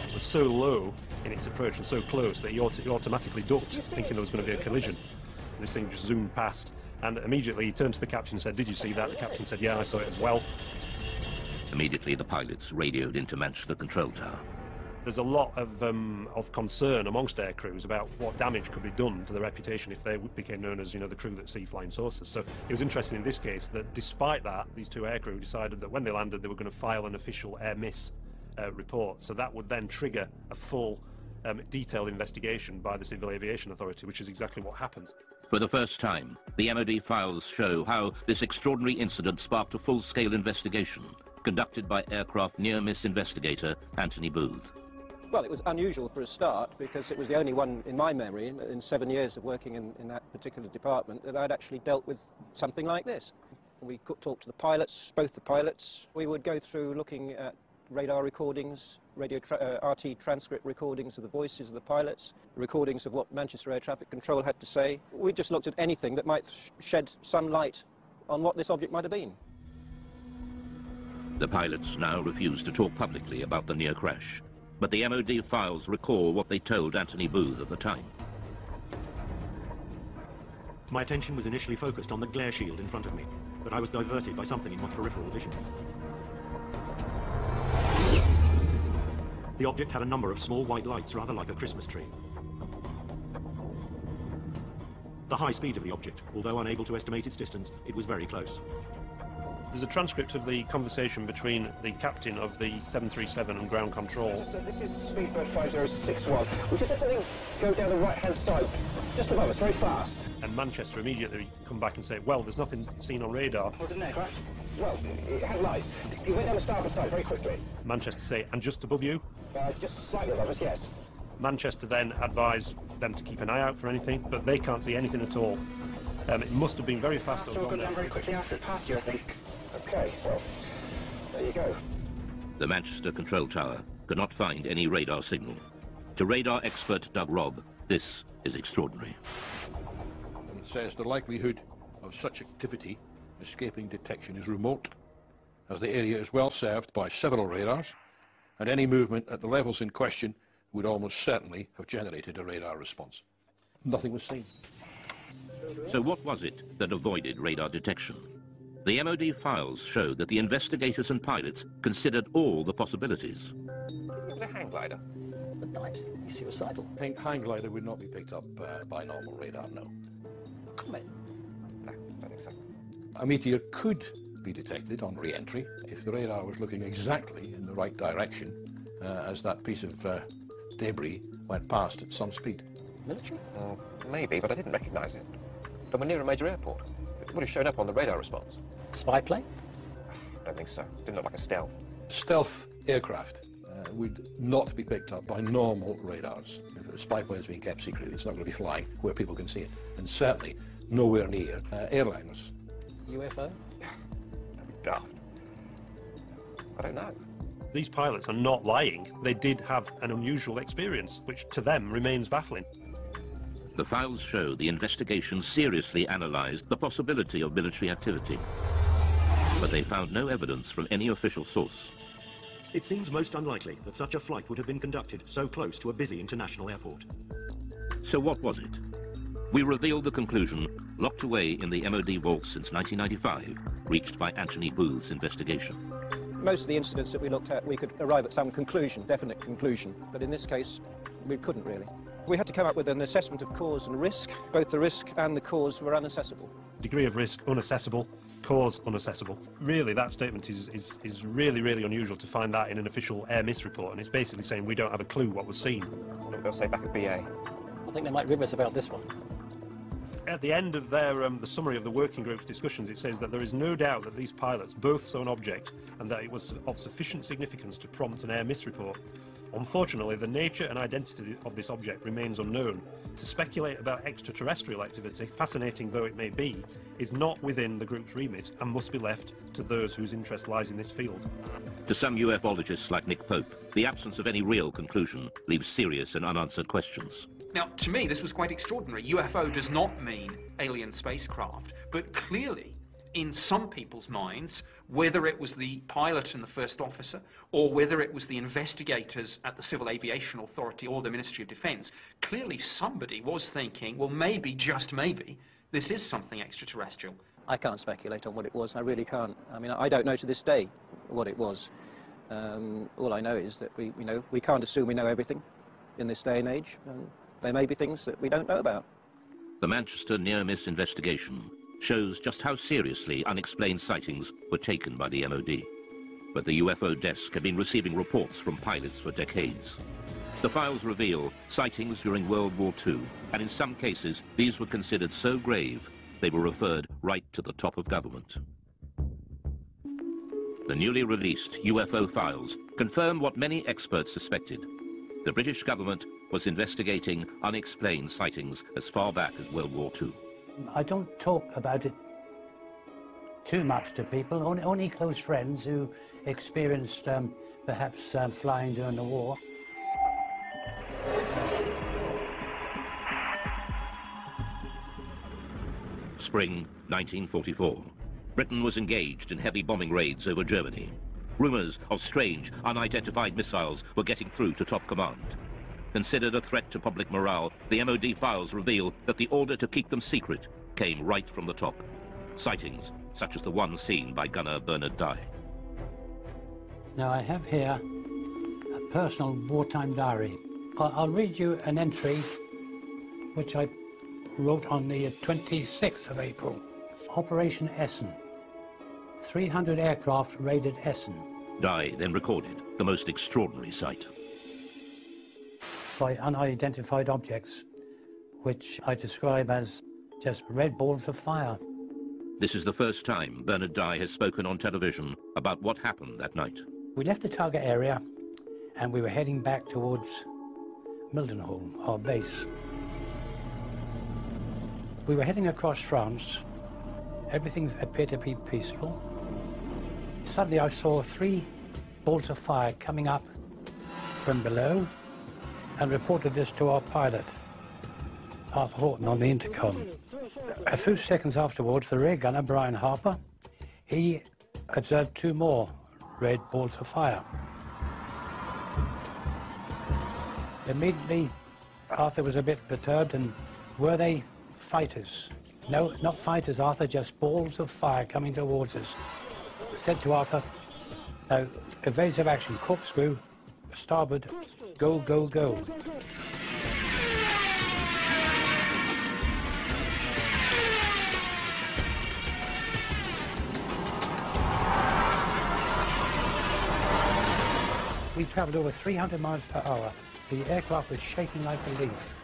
It was so low in its approach and so close that he automatically ducked, thinking there was going to be a collision. And this thing just zoomed past, and immediately he turned to the captain and said, "Did you see that?" The captain said, "Yeah, I saw it as well." Immediately the pilots radioed into Manchester Control Tower. There's a lot of concern amongst air crews about what damage could be done to the reputation if they became known as, the crew that see flying saucers. So it was interesting in this case that despite that, these two air crew decided that when they landed, they were going to file an official air miss report. So that would then trigger a full, detailed investigation by the Civil Aviation Authority, which is exactly what happened. For the first time, the MOD files show how this extraordinary incident sparked a full-scale investigation conducted by aircraft near-miss investigator Anthony Booth. Well, it was unusual for a start because it was the only one in my memory in 7 years of working in that particular department that I'd actually dealt with something like this. We could talk to the pilots, both the pilots. We would go through looking at radar recordings, RT transcript recordings of the voices of the pilots, recordings of what Manchester Air Traffic Control had to say. We just looked at anything that might shed some light on what this object might have been. The pilots now refuse to talk publicly about the near crash, but the MOD files recall what they told Anthony Booth at the time. My attention was initially focused on the glare shield in front of me, but I was diverted by something in my peripheral vision. The object had a number of small white lights, rather like a Christmas tree. The high speed of the object, although unable to estimate its distance, it was very close. There's a transcript of the conversation between the captain of the 737 and ground control. So this is Speedbird 5061. We just had something go down the right-hand side, just above us, very fast. And Manchester immediately come back and say, well, there's nothing seen on radar. Was it an aircraft? Well, it had lights. It went down the starboard side very quickly. Manchester say, and just above you? Just slightly above us, yes. Manchester then advise them to keep an eye out for anything, but they can't see anything at all. It must have been very fast. It got down very quickly after it passed you, I think. Okay, well, there you go. The Manchester control tower could not find any radar signal. To radar expert Doug Robb, this is extraordinary. It says the likelihood of such activity escaping detection is remote, as the area is well served by several radars, and any movement at the levels in question would almost certainly have generated a radar response. Nothing was seen. So what was it that avoided radar detection? The MOD files show that the investigators and pilots considered all the possibilities. It was a hang glider. At night, he's suicidal. Hang glider would not be picked up by normal radar, no. Comet? No, I don't think so. A meteor could be detected on re-entry if the radar was looking exactly in the right direction as that piece of debris went past at some speed. Military? Maybe, but I didn't recognise it. But we're near a major airport. It would have shown up on the radar response. Spy plane? I don't think so. Didn't look like a stealth. Stealth aircraft would not be picked up by normal radars. If a spy plane is being kept secret, it's not going to be flying where people can see it. And certainly nowhere near airliners. UFO? That'd be daft. I don't know. These pilots are not lying. They did have an unusual experience, which to them remains baffling. The files show the investigation seriously analysed the possibility of military activity. But they found no evidence from any official source. It seems most unlikely that such a flight would have been conducted so close to a busy international airport. So what was it? We revealed the conclusion, locked away in the MOD vaults since 1995, reached by Anthony Booth's investigation. Most of the incidents that we looked at, we could arrive at some conclusion, definite conclusion, but in this case, we couldn't really. We had to come up with an assessment of cause and risk. Both the risk and the cause were unassessable. Degree of risk, unassessable. Cause, unassessable. Really, that statement is really, really unusual to find that in an official air miss report, and it's basically saying we don't have a clue what was seen. What they'll say back at BA. I think they might rib us about this one. At the end of their the summary of the working group's discussions, it says that there is no doubt that these pilots both saw an object and that it was of sufficient significance to prompt an air miss report. Unfortunately, the nature and identity of this object remains unknown. To speculate about extraterrestrial activity, fascinating though it may be, is not within the group's remit and must be left to those whose interest lies in this field. To some ufologists like Nick Pope, the absence of any real conclusion leaves serious and unanswered questions. Now, to me, this was quite extraordinary. UFO does not mean alien spacecraft, but clearly, in some people's minds, whether it was the pilot and the first officer, or whether it was the investigators at the Civil Aviation Authority or the Ministry of Defence, clearly somebody was thinking, well, maybe, just maybe, this is something extraterrestrial. I can't speculate on what it was. I really can't. I mean, I don't know to this day what it was. All I know is that we can't assume we know everything in this day and age. There may be things that we don't know about. The Manchester near-miss investigation shows just how seriously unexplained sightings were taken by the MOD. But the UFO desk had been receiving reports from pilots for decades. The files reveal sightings during World War II, and in some cases these were considered so grave they were referred right to the top of government. The newly released UFO files confirm what many experts suspected. The British government was investigating unexplained sightings as far back as World War II. I don't talk about it too much to people, only close friends who experienced perhaps flying during the war. Spring 1944. Britain was engaged in heavy bombing raids over Germany. Rumours of strange, unidentified missiles were getting through to top command. Considered a threat to public morale, the MOD files reveal that the order to keep them secret came right from the top. Sightings, such as the one seen by gunner Bernard Dye. Now I have here a personal wartime diary. I'll read you an entry which I wrote on the 26th of April. Operation Essen. 300 aircraft raided Essen. Dye then recorded the most extraordinary sight. By unidentified objects, which I describe as just red balls of fire. This is the first time Bernard Dye has spoken on television about what happened that night. We left the target area and we were heading back towards Mildenhall, our base. We were heading across France. Everything appeared to be peaceful. Suddenly I saw 3 balls of fire coming up from below and reported this to our pilot, Arthur Horton, on the intercom. A few seconds afterwards, the rear gunner, Brian Harper, he observed 2 more red balls of fire. Immediately, Arthur was a bit perturbed, and were they fighters? No, not fighters, Arthur, just balls of fire coming towards us. I said to Arthur, no, evasive action, corkscrew, starboard, go, go, go. We travelled over 300 miles per hour. The aircraft was shaking like a leaf,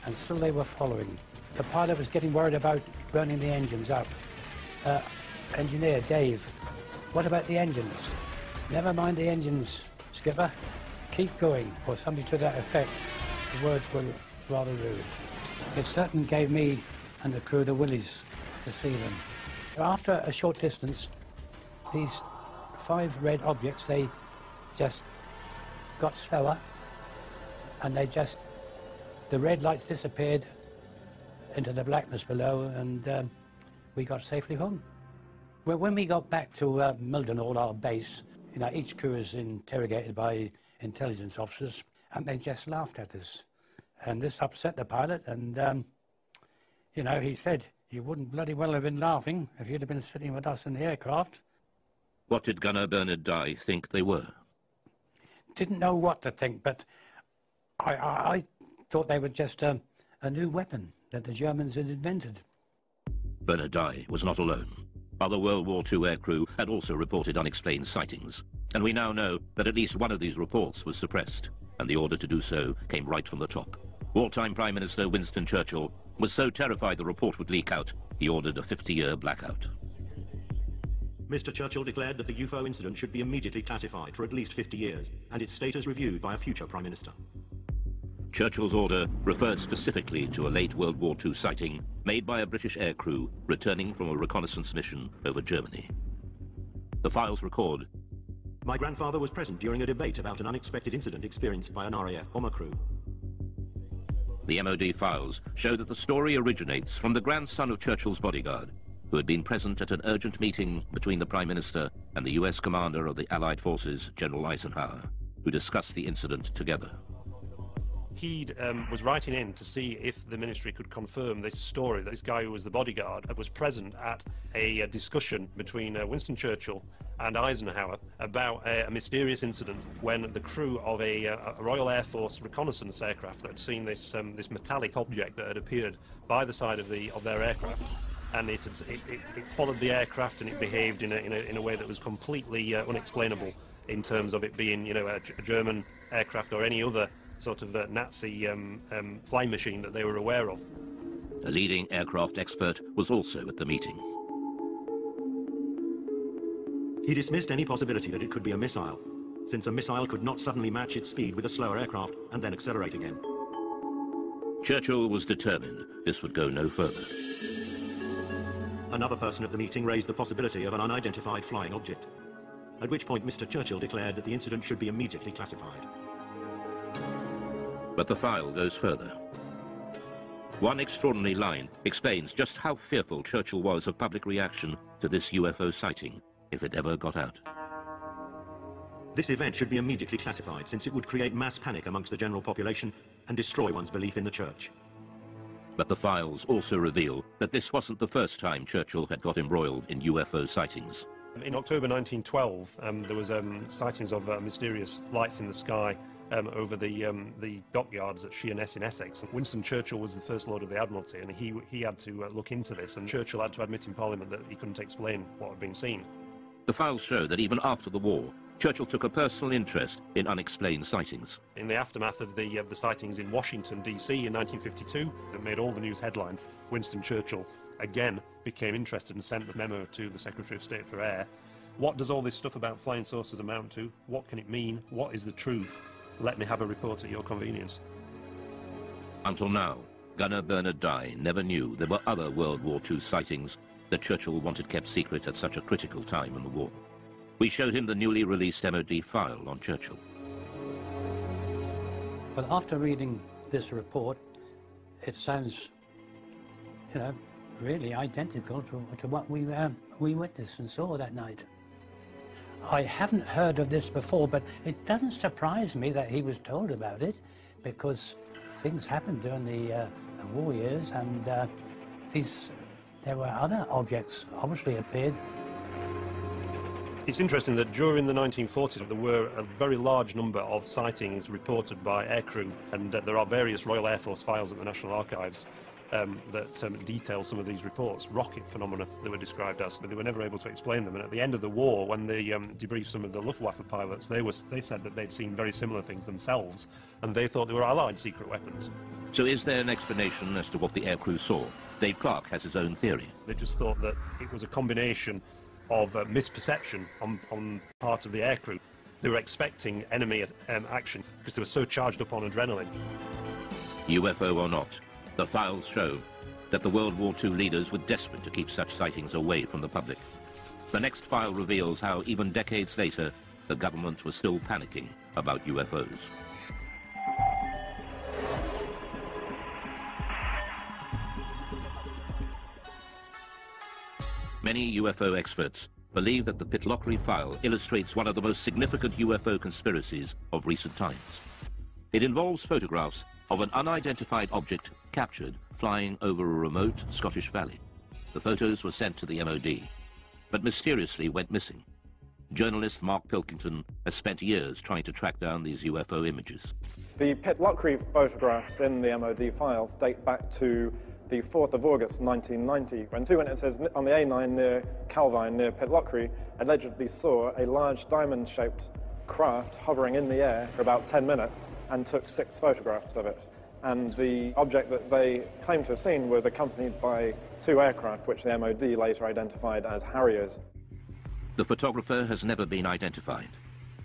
and still they were following. The pilot was getting worried about burning the engines up. Engineer, Dave, what about the engines? Never mind the engines, skipper. Keep going, or something to that effect. The words were rather rude. It certainly gave me and the crew the willies to see them. After a short distance, these 5 red objects, they just got slower, and the red lights disappeared into the blackness below, and we got safely home. Well, when we got back to Mildenhall, our base, you know, each crew was interrogated by intelligence officers, and they just laughed at us. And this upset the pilot, and, you know, he said, you wouldn't bloody well have been laughing if you'd have been sitting with us in the aircraft. What did Gunner Bernard Dye think they were? Didn't know what to think, but I thought they were just a new weapon that the Germans had invented. Bernard Dye was not alone. Other World War II aircrew had also reported unexplained sightings, and we now know that at least one of these reports was suppressed, and the order to do so came right from the top. Wartime Prime Minister Winston Churchill was so terrified the report would leak out, he ordered a 50-year blackout. Mr. Churchill declared that the UFO incident should be immediately classified for at least 50 years, and its status reviewed by a future Prime Minister. Churchill's order referred specifically to a late World War II sighting made by a British aircrew returning from a reconnaissance mission over Germany. The files record, my grandfather was present during a debate about an unexpected incident experienced by an RAF bomber crew. The MOD files show that the story originates from the grandson of Churchill's bodyguard, who had been present at an urgent meeting between the Prime Minister and the US commander of the Allied forces, General Eisenhower, who discussed the incident together. He was writing in to see if the ministry could confirm this story, that this guy who was the bodyguard was present at a discussion between Winston Churchill and Eisenhower about a mysterious incident when the crew of a Royal Air Force reconnaissance aircraft that had seen this metallic object that had appeared by the side of their aircraft, and it followed the aircraft, and it behaved in a way that was completely unexplainable in terms of it being, you know, a German aircraft or any other sort of Nazi flying machine that they were aware of. A leading aircraft expert was also at the meeting. He dismissed any possibility that it could be a missile, since a missile could not suddenly match its speed with a slower aircraft and then accelerate again. Churchill was determined this would go no further. Another person at the meeting raised the possibility of an unidentified flying object, at which point Mr. Churchill declared that the incident should be immediately classified. But the file goes further. One extraordinary line explains just how fearful Churchill was of public reaction to this UFO sighting, if it ever got out. This event should be immediately classified, since it would create mass panic amongst the general population and destroy one's belief in the church. But the files also reveal that this wasn't the first time Churchill had got embroiled in UFO sightings. In October 1912, there was sightings of mysterious lights in the sky over the dockyards at Sheerness in Essex. Winston Churchill was the First Lord of the Admiralty, and he had to look into this, and Churchill had to admit in Parliament that he couldn't explain what had been seen. The files show that even after the war, Churchill took a personal interest in unexplained sightings. In the aftermath of the sightings in Washington, D.C. in 1952, that made all the news headlines, Winston Churchill again became interested and sent the memo to the Secretary of State for Air. What does all this stuff about flying saucers amount to? What can it mean? What is the truth? Let me have a report at your convenience. Until now, gunner Bernard Dye never knew there were other World War II sightings that Churchill wanted kept secret at such a critical time in the war. We showed him the newly released MOD file on Churchill. But after reading this report, it sounds, you know, really identical to what we witnessed and saw that night. I haven't heard of this before, but it doesn't surprise me that he was told about it, because things happened during the war years, and there were other objects obviously appeared. It's interesting that during the 1940s there were a very large number of sightings reported by aircrew, and there are various Royal Air Force files at the National Archives that detail some of these reports. Rocket phenomena they were described as, but they were never able to explain them. And at the end of the war, when they debriefed some of the Luftwaffe pilots, they said that they'd seen very similar things themselves, and they thought they were Allied secret weapons. So is there an explanation as to what the aircrew saw? Dave Clark has his own theory. They just thought that it was a combination of misperception on part of the aircrew. They were expecting enemy action because they were so charged up on adrenaline. UFO or not, the files show that the World War II leaders were desperate to keep such sightings away from the public. The next file reveals how, even decades later, the government was still panicking about UFOs. Many UFO experts believe that the Pitlochry file illustrates one of the most significant UFO conspiracies of recent times. It involves photographs of an unidentified object captured flying over a remote Scottish valley. The photos were sent to the MOD, but mysteriously went missing. Journalist Mark Pilkington has spent years trying to track down these UFO images. The Pitlochry photographs in the MOD files date back to the 4th of August 1990, when two witnesses on the A9 near Calvine, near Pitlochry, allegedly saw a large diamond-shaped craft hovering in the air for about 10 minutes and took 6 photographs of it. And the object that they claimed to have seen was accompanied by 2 aircraft, which the MOD later identified as Harriers. The photographer has never been identified.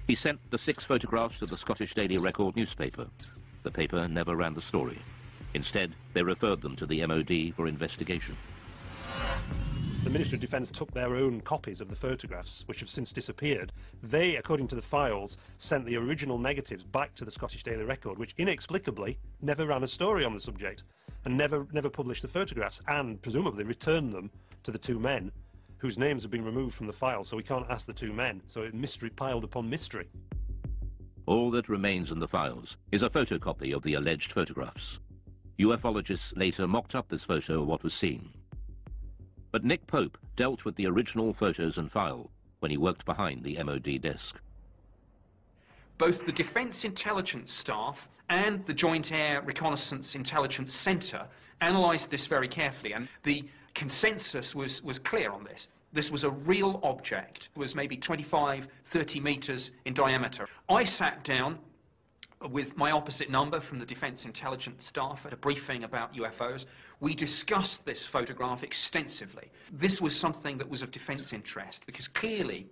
He sent the 6 photographs to the Scottish Daily Record newspaper. The paper never ran the story. Instead, they referred them to the MOD for investigation. The Ministry of Defence took their own copies of the photographs, which have since disappeared. They, according to the files, sent the original negatives back to the Scottish Daily Record, which inexplicably never ran a story on the subject and never published the photographs, and presumably returned them to the 2 men whose names have been removed from the file, so we can't ask the 2 men. So mystery piled upon mystery. All that remains in the files is a photocopy of the alleged photographs. Ufologists later mocked up this photo of what was seen. But Nick Pope dealt with the original photos and file when he worked behind the MOD desk. Both the Defence Intelligence Staff and the Joint Air Reconnaissance Intelligence Centre analysed this very carefully, and the consensus was clear on this. This was a real object. It was maybe 25, 30 metres in diameter. I sat down with my opposite number from the Defence Intelligence Staff at a briefing about UFOs. We discussed this photograph extensively. This was something that was of defence interest, because clearly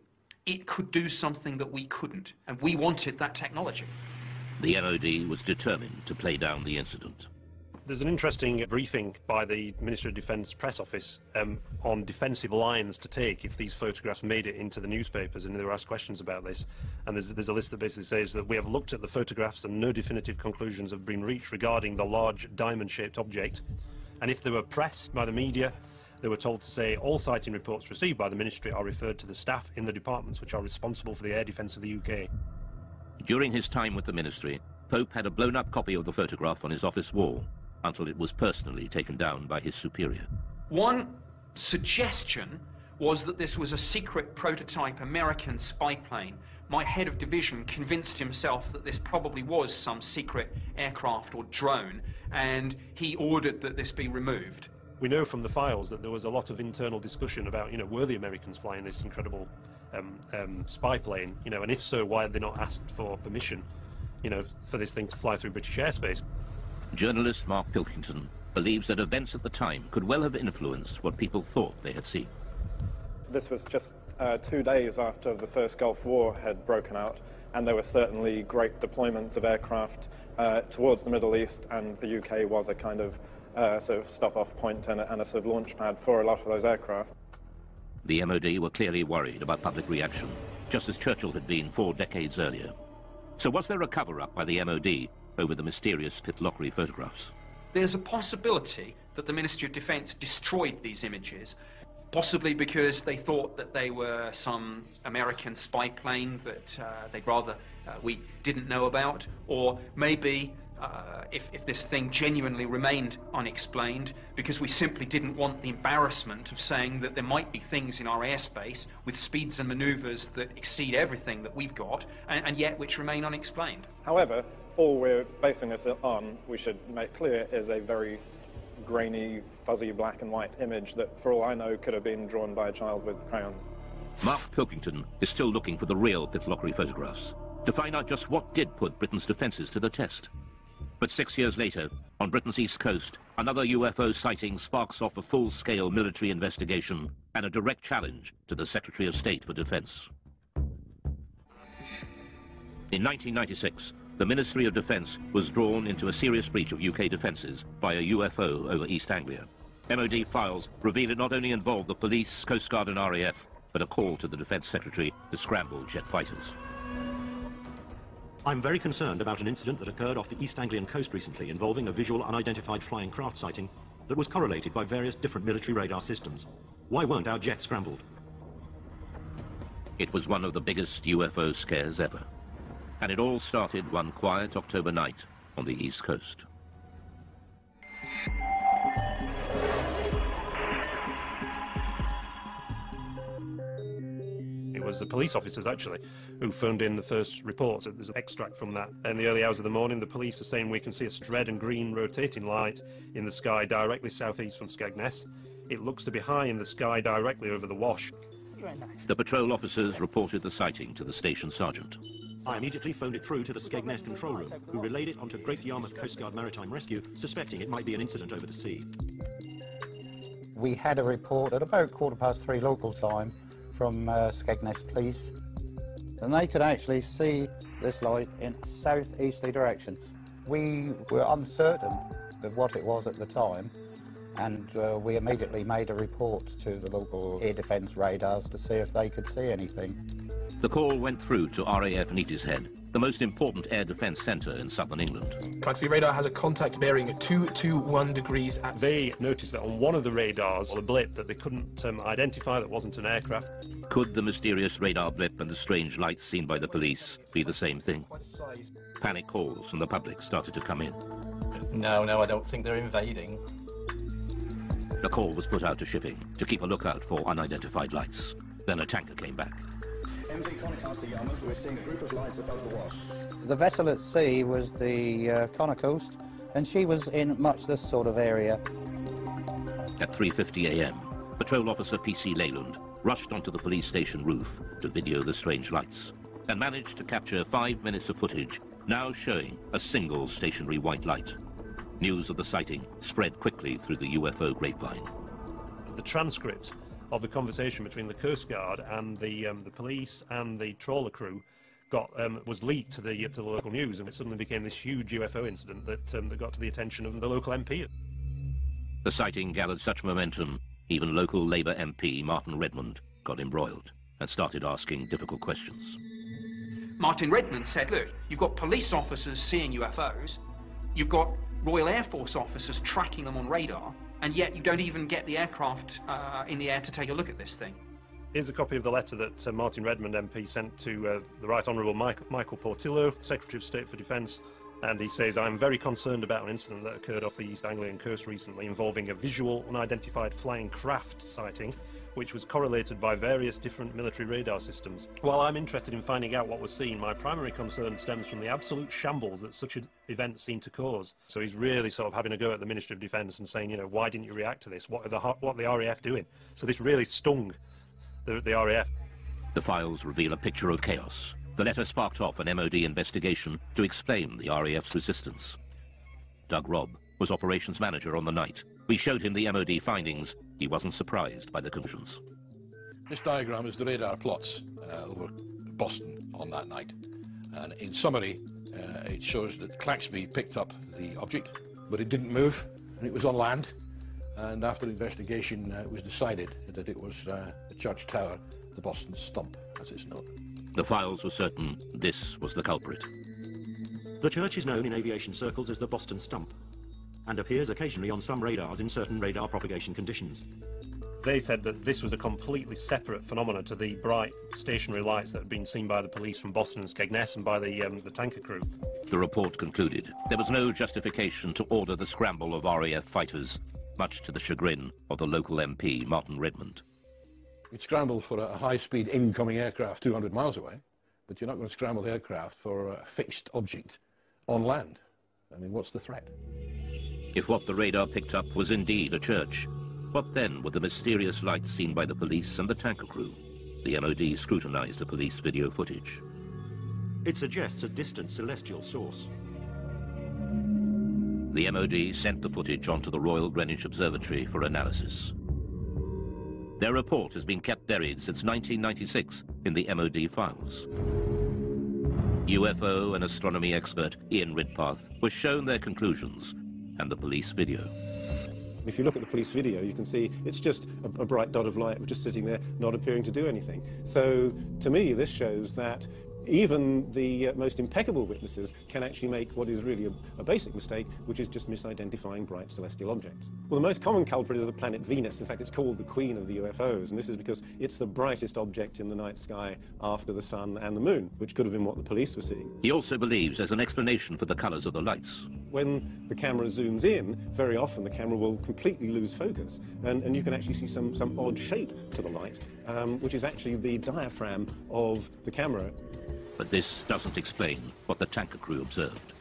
it could do something that we couldn't, and we wanted that technology. The MOD was determined to play down the incident. There's an interesting briefing by the Ministry of Defence press office on defensive lines to take if these photographs made it into the newspapers, and they were asked questions about this. And there's a list that basically says that we have looked at the photographs and no definitive conclusions have been reached regarding the large diamond-shaped object. And if they were pressed by the media, they were told to say all sighting reports received by the Ministry are referred to the staff in the departments which are responsible for the air defence of the UK. During his time with the Ministry, Pope had a blown-up copy of the photograph on his office wall, until it was personally taken down by his superior. One suggestion was that this was a secret prototype American spy plane. My head of division convinced himself that this probably was some secret aircraft or drone, and he ordered that this be removed. We know from the files that there was a lot of internal discussion about, were the Americans flying this incredible spy plane, and if so, why had they not asked for permission, for this thing to fly through British airspace? Journalist Mark Pilkington believes that events at the time could well have influenced what people thought they had seen. This was just 2 days after the first Gulf War had broken out, and there were certainly great deployments of aircraft towards the Middle East, and the UK was a kind of sort of stop-off point and a sort of launch pad for a lot of those aircraft. The MOD were clearly worried about public reaction, just as Churchill had been 4 decades earlier. So was there a cover-up by the MOD over the mysterious Pitlochry photographs? There's a possibility that the Ministry of Defence destroyed these images, possibly because they thought that they were some American spy plane that they'd rather we didn't know about, or maybe if this thing genuinely remained unexplained, because we simply didn't want the embarrassment of saying that there might be things in our airspace with speeds and manoeuvres that exceed everything that we've got, and yet which remain unexplained. However, all we're basing this on, we should make clear, is a very grainy, fuzzy black and white image that, for all I know, could have been drawn by a child with crayons. Mark Pilkington is still looking for the real Pitlochry photographs to find out just what did put Britain's defences to the test. But 6 years later, on Britain's east coast, another UFO sighting sparks off a full-scale military investigation and a direct challenge to the Secretary of State for Defence. In 1996, the Ministry of Defence was drawn into a serious breach of UK defences by a UFO over East Anglia. MOD files reveal it not only involved the police, Coast Guard and RAF, but a call to the Defence Secretary to scramble jet fighters. I'm very concerned about an incident that occurred off the East Anglian coast recently involving a visual unidentified flying craft sighting that was correlated by various different military radar systems. Why weren't our jets scrambled? It was one of the biggest UFO scares ever. And it all started one quiet October night on the East Coast. It was the police officers, actually, who phoned in the first reports. There's an extract from that. In the early hours of the morning, the police are saying we can see a red and green rotating light in the sky directly southeast from Skegness. It looks to be high in the sky directly over the Wash. Very nice. The patrol officers reported the sighting to the station sergeant. I immediately phoned it through to the Skegness control room, who relayed it onto Great Yarmouth Coast Guard Maritime Rescue, suspecting it might be an incident over the sea. We had a report at about 3:15 local time from Skegness Police, and they could actually see this light in a southeasterly direction. We were uncertain of what it was at the time, and we immediately made a report to the local air defence radars to see if they could see anything. The call went through to RAF Neatishead, the most important air defence centre in southern England. Clancy radar has a contact bearing at 221 degrees at... They noticed that on one of the radars, a blip that they couldn't identify that wasn't an aircraft. Could the mysterious radar blip and the strange lights seen by the police be the same thing? Panic calls from the public started to come in. No, I don't think they're invading. The call was put out to shipping to keep a lookout for unidentified lights. Then a tanker came back. We're seeing a group of lights above the Wash. The vessel at sea was the Connor Coast, and she was in much this sort of area. At 3:50 a.m., Patrol Officer P.C. Leyland rushed onto the police station roof to video the strange lights and managed to capture 5 minutes of footage, now showing a single stationary white light. News of the sighting spread quickly through the UFO grapevine. The transcript of the conversation between the Coast Guard and the police and the trawler crew was leaked to the local news, and it suddenly became this huge UFO incident that got to the attention of the local MP. The sighting gathered such momentum, even local Labour MP Martin Redmond got embroiled and started asking difficult questions. Martin Redmond said, look, you've got police officers seeing UFOs, you've got Royal Air Force officers tracking them on radar, and yet you don't even get the aircraft in the air to take a look at this thing. Here's a copy of the letter that Martin Redmond MP sent to the Right Honourable Michael Portillo, Secretary of State for Defence, and he says, I'm very concerned about an incident that occurred off the East Anglian coast recently involving a visual unidentified flying craft sighting, which was correlated by various different military radar systems. While I'm interested in finding out what was seen, my primary concern stems from the absolute shambles that such an event seemed to cause. So he's really sort of having a go at the Ministry of Defence and saying, why didn't you react to this? What are the RAF doing? So this really stung the RAF. The files reveal a picture of chaos. The letter sparked off an MOD investigation to explain the RAF's resistance. Doug Robb was operations manager on the night. We showed him the MOD findings. He wasn't surprised by the conclusions. This diagram is the radar plots over Boston on that night. And in summary, it shows that Claxby picked up the object, but it didn't move, and it was on land. And after investigation, it was decided that it was the church tower, the Boston Stump, as it's known. The files were certain this was the culprit. The church is known in aviation circles as the Boston Stump, and appears occasionally on some radars in certain radar propagation conditions. They said that this was a completely separate phenomenon to the bright stationary lights that had been seen by the police from Boston and Skegness and by the tanker crew. The report concluded there was no justification to order the scramble of RAF fighters, much to the chagrin of the local MP, Martin Redmond. You'd scramble for a high-speed incoming aircraft 200 miles away, but you're not going to scramble aircraft for a fixed object on land. I mean, what's the threat? If what the radar picked up was indeed a church, what then were the mysterious lights seen by the police and the tanker crew? The MOD scrutinized the police video footage. It suggests a distant celestial source. The MOD sent the footage onto the Royal Greenwich Observatory for analysis. Their report has been kept buried since 1996 in the MOD files. UFO and astronomy expert Ian Ridpath was shown their conclusions and the police video. If you look at the police video, you can see it's just a bright dot of light, which is sitting there, not appearing to do anything. So, to me, this shows that even the most impeccable witnesses can actually make what is really a basic mistake, which is just misidentifying bright celestial objects. Well, the most common culprit is the planet Venus. In fact, it's called the queen of the UFOs, and this is because it's the brightest object in the night sky after the sun and the moon, which could have been what the police were seeing. He also believes there's an explanation for the colours of the lights. When the camera zooms in, very often the camera will completely lose focus, and you can actually see some odd shape to the light, which is actually the diaphragm of the camera. But this doesn't explain what the tanker crew observed.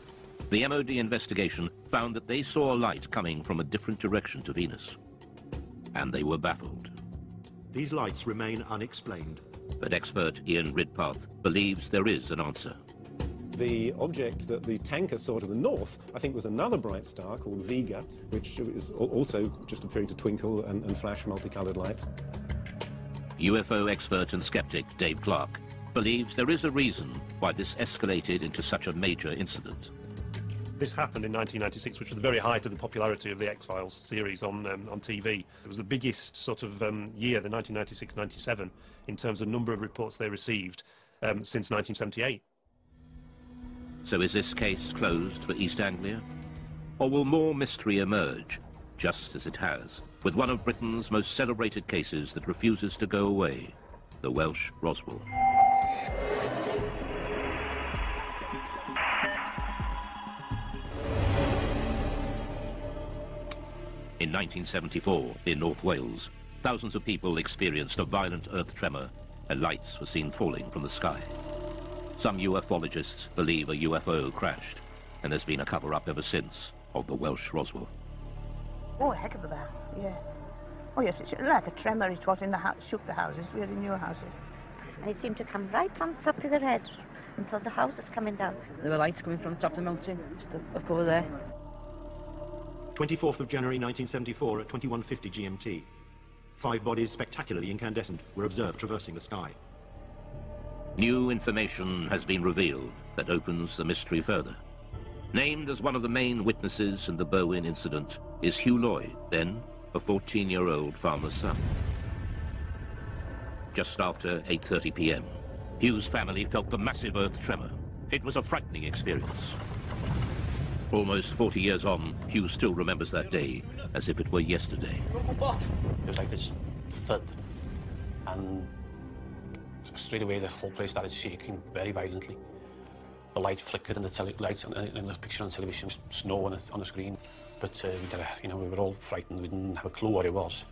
The MOD investigation found that they saw a light coming from a different direction to Venus. And they were baffled. These lights remain unexplained. But expert Ian Ridpath believes there is an answer. The object that the tanker saw to the north, I think, was another bright star called Vega, which is also just appearing to twinkle and flash multicolored lights. UFO expert and skeptic Dave Clark believes there is a reason why this escalated into such a major incident. This happened in 1996, which was the very height of the popularity of the X-Files series on TV. It was the biggest sort of year, the 1996-97, in terms of number of reports they received since 1978. So is this case closed for East Anglia? Or will more mystery emerge, just as it has, with one of Britain's most celebrated cases that refuses to go away, the Welsh Roswell? In 1974, in North Wales, thousands of people experienced a violent earth tremor and lights were seen falling from the sky. Some ufologists believe a UFO crashed, and there's been a cover-up ever since of the Welsh Roswell. Oh, a heck of a bang, yes. Oh, yes, it's like a tremor. It was in the house, shook the houses. We're in your houses. They seem to come right on top of their head until the house is coming down. There were lights coming from the top of the mountain, just up over there. 24th of January 1974 at 21:50 GMT. 5 bodies spectacularly incandescent were observed traversing the sky. New information has been revealed that opens the mystery further. Named as one of the main witnesses in the Berwyn incident is Hugh Lloyd, then a 14-year-old farmer's son. Just after 8:30 p.m., Hugh's family felt the massive earth tremor. It was a frightening experience. Almost 40 years on, Hugh still remembers that day as if it were yesterday. It was like this thud, and straight away the whole place started shaking very violently. The light flickered in the lights in the picture on television, snow on the screen. But we were all frightened. We didn't have a clue what it was.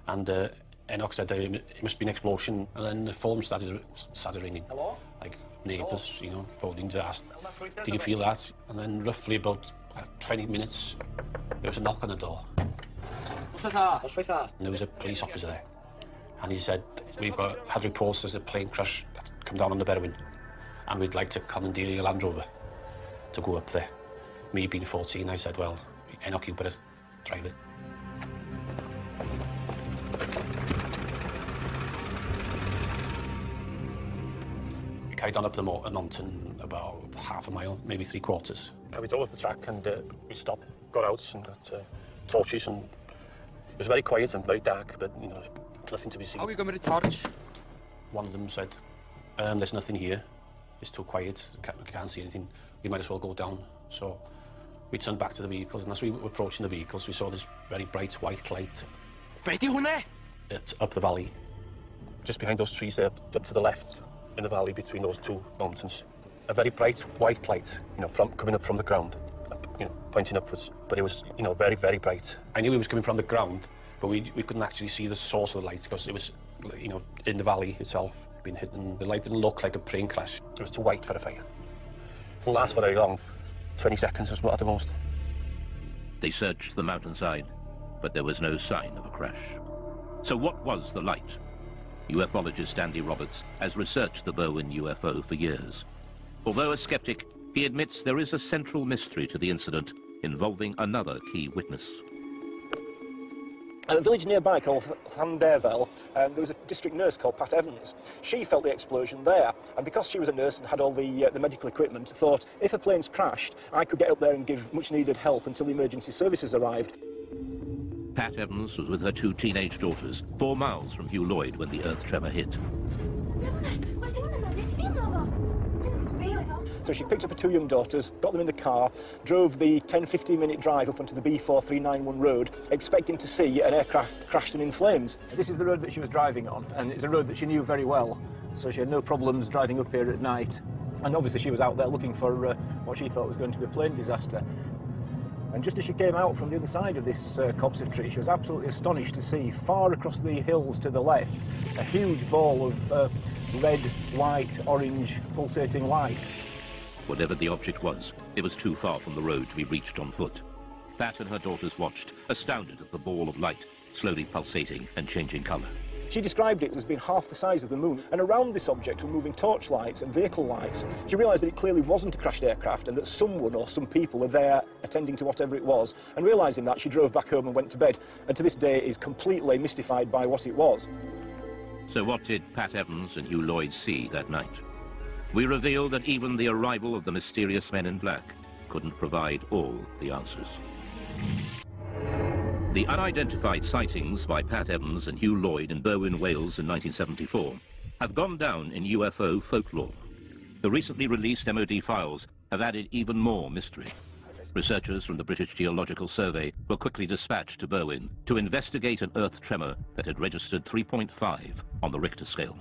And Enoch said that it must be an explosion, and then the phone started ringing. Hello? Like neighbours, phoning to ask, did you feel that? And then roughly about 20 minutes, there was a knock on the door. And there was a police officer there. And he said, we've had reports there's a plane crash that's come down on the Berwyn, and we'd like to commandeer your Land Rover to go up there. Me being 14, I said, well, Enoch, you better drive it. We carried on up the mountain about half a mile, maybe 3/4. We drove up the track and we stopped, got out and got torches, and it was very quiet and very dark, but, you know, nothing to be seen. Are we going with a torch? One of them said, there's nothing here. It's too quiet, we can't see anything. We might as well go down. So we turned back to the vehicles, and as we were approaching the vehicles, we saw this very bright white light. It's up the valley. Just behind those trees there, up to the left, in the valley between those two mountains. A very bright white light, you know, coming up from the ground, you know, pointing upwards. But it was, you know, very, very bright. I knew it was coming from the ground, but we couldn't actually see the source of the light because it was, you know, in the valley itself, being hidden. The light didn't look like a plane crash. It was too white for a fire. It didn't last for very long. 20 seconds was at the most. They searched the mountainside, but there was no sign of a crash. So what was the light? Ufologist Andy Roberts has researched the Berwyn UFO for years. Although a skeptic, he admits there is a central mystery to the incident involving another key witness. At a village nearby called Llanderfel, there was a district nurse called Pat Evans. She felt the explosion there, and because she was a nurse and had all the medical equipment, thought, if a plane's crashed, I could get up there and give much-needed help until the emergency services arrived. Pat Evans was with her 2 teenage daughters, 4 miles from Hugh Lloyd when the earth tremor hit. So she picked up her 2 young daughters, got them in the car, drove the 10-15 minute drive up onto the B4391 road, expecting to see an aircraft crashed and in flames. This is the road that she was driving on, and it's a road that she knew very well, so she had no problems driving up here at night. And obviously she was out there looking for what she thought was going to be a plane disaster. And just as she came out from the other side of this copse of trees, she was absolutely astonished to see, far across the hills to the left, a huge ball of red, white, orange, pulsating light. Whatever the object was, it was too far from the road to be reached on foot. Pat and her daughters watched, astounded at the ball of light, slowly pulsating and changing colour. She described it as being half the size of the moon, and around this object were moving torchlights and vehicle lights. She realised that it clearly wasn't a crashed aircraft and that someone or some people were there attending to whatever it was, and realising that, she drove back home and went to bed, and to this day is completely mystified by what it was. So what did Pat Evans and Hugh Lloyd see that night? We reveal that even the arrival of the mysterious men in black couldn't provide all the answers. The unidentified sightings by Pat Evans and Hugh Lloyd in Berwyn, Wales in 1974 have gone down in UFO folklore. The recently released MOD files have added even more mystery. Researchers from the British Geological Survey were quickly dispatched to Berwyn to investigate an earth tremor that had registered 3.5 on the Richter scale.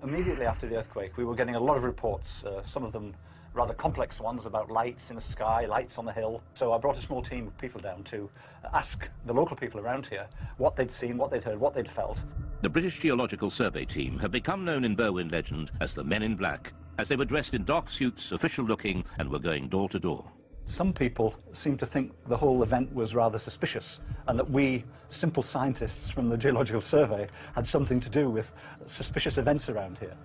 Immediately after the earthquake, we were getting a lot of reports, some of them rather complex ones about lights in the sky, lights on the hill. So I brought a small team of people down to ask the local people around here what they'd seen, what they'd heard, what they'd felt. The British Geological Survey team have become known in Berwyn legend as the Men in Black, as they were dressed in dark suits, official-looking, and were going door to door. Some people seem to think the whole event was rather suspicious, and that we, simple scientists from the Geological Survey, had something to do with suspicious events around here.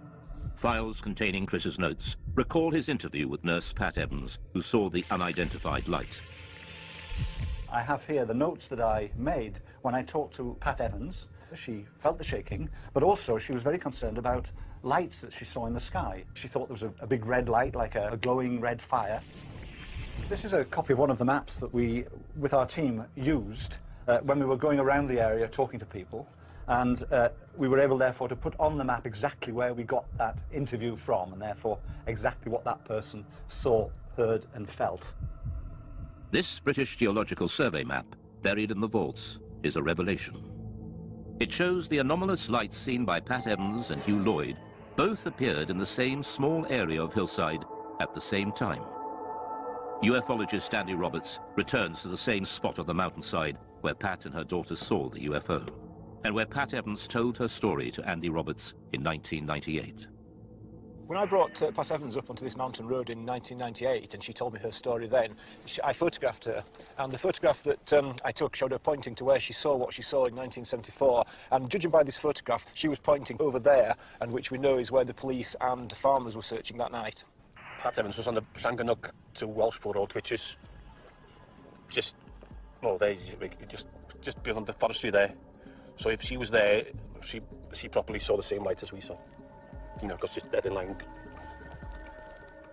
Files containing Chris's notes recall his interview with nurse Pat Evans, who saw the unidentified light. I have here the notes that I made when I talked to Pat Evans. She felt the shaking, but also she was very concerned about lights that she saw in the sky. She thought there was a big red light, like a glowing red fire. This is a copy of one of the maps that we, with our team, used when we were going around the area talking to people. And we were able, therefore, to put on the map exactly where we got that interview from, and therefore exactly what that person saw, heard and felt. This British Geological Survey map, buried in the vaults, is a revelation. It shows the anomalous lights seen by Pat Evans and Hugh Lloyd both appeared in the same small area of hillside at the same time. Ufologist Andy Roberts returns to the same spot on the mountainside where Pat and her daughters saw the UFO, and where Pat Evans told her story to Andy Roberts in 1998. When I brought Pat Evans up onto this mountain road in 1998 and she told me her story then, I photographed her, and the photograph that I took showed her pointing to where she saw what she saw in 1974, and judging by this photograph, she was pointing over there, and which we know is where the police and farmers were searching that night. Pat Evans was on the Llangannock to Welshpool Road, which is just Oh, they just beyond the forestry there. So if she was there, she probably saw the same lights as we saw. You know, because she's dead in line.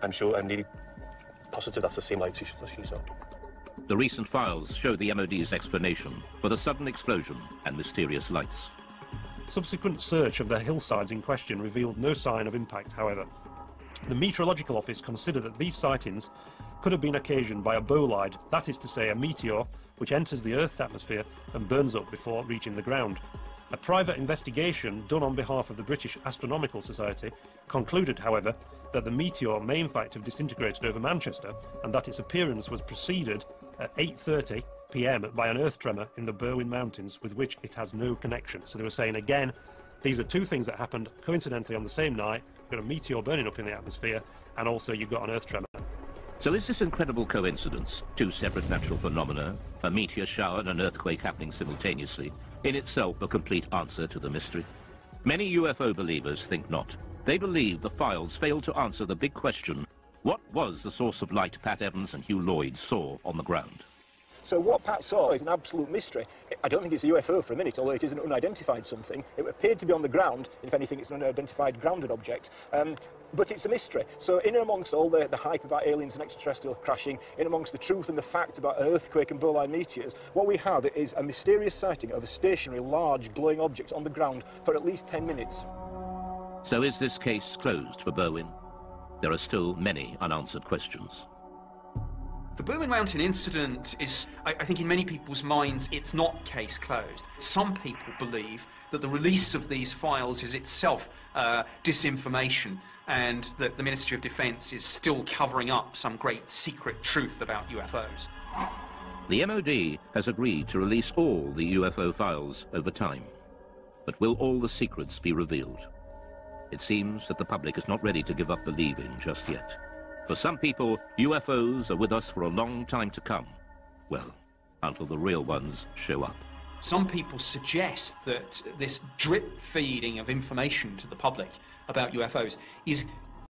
I'm sure, I'm nearly positive that's the same lights she saw. The recent files show the MOD's explanation for the sudden explosion and mysterious lights. Subsequent search of the hillsides in question revealed no sign of impact, however. The Meteorological Office considered that these sightings could have been occasioned by a bolide, that is to say a meteor which enters the Earth's atmosphere and burns up before reaching the ground. A private investigation done on behalf of the British Astronomical Society concluded, however, that the meteor may in fact have disintegrated over Manchester and that its appearance was preceded at 8:30 p.m. by an earth tremor in the Berwyn Mountains with which it has no connection. So they were saying again, these are two things that happened coincidentally on the same night. You've got a meteor burning up in the atmosphere and also you've got an earth tremor. So is this incredible coincidence, two separate natural phenomena, a meteor shower and an earthquake happening simultaneously, in itself a complete answer to the mystery? Many UFO believers think not. They believe the files fail to answer the big question, what was the source of light Pat Evans and Hugh Lloyd saw on the ground? So what Pat saw is an absolute mystery. I don't think it's a UFO for a minute, although it is an unidentified something. It appeared to be on the ground. If anything, it's an unidentified grounded object. But it's a mystery. So in and amongst all the hype about aliens and extraterrestrial crashing, in amongst the truth and the fact about earthquake and bolide meteors, what we have is a mysterious sighting of a stationary, large, glowing object on the ground for at least 10 minutes. So is this case closed for Berwyn? There are still many unanswered questions. The Berwyn Mountain incident is, I think in many people's minds, it's not case closed. Some people believe that the release of these files is itself disinformation and that the Ministry of Defence is still covering up some great secret truth about UFOs. The MOD has agreed to release all the UFO files over time. But will all the secrets be revealed? It seems that the public is not ready to give up believing just yet. For some people, UFOs are with us for a long time to come. Well, until the real ones show up. Some people suggest that this drip feeding of information to the public about UFOs is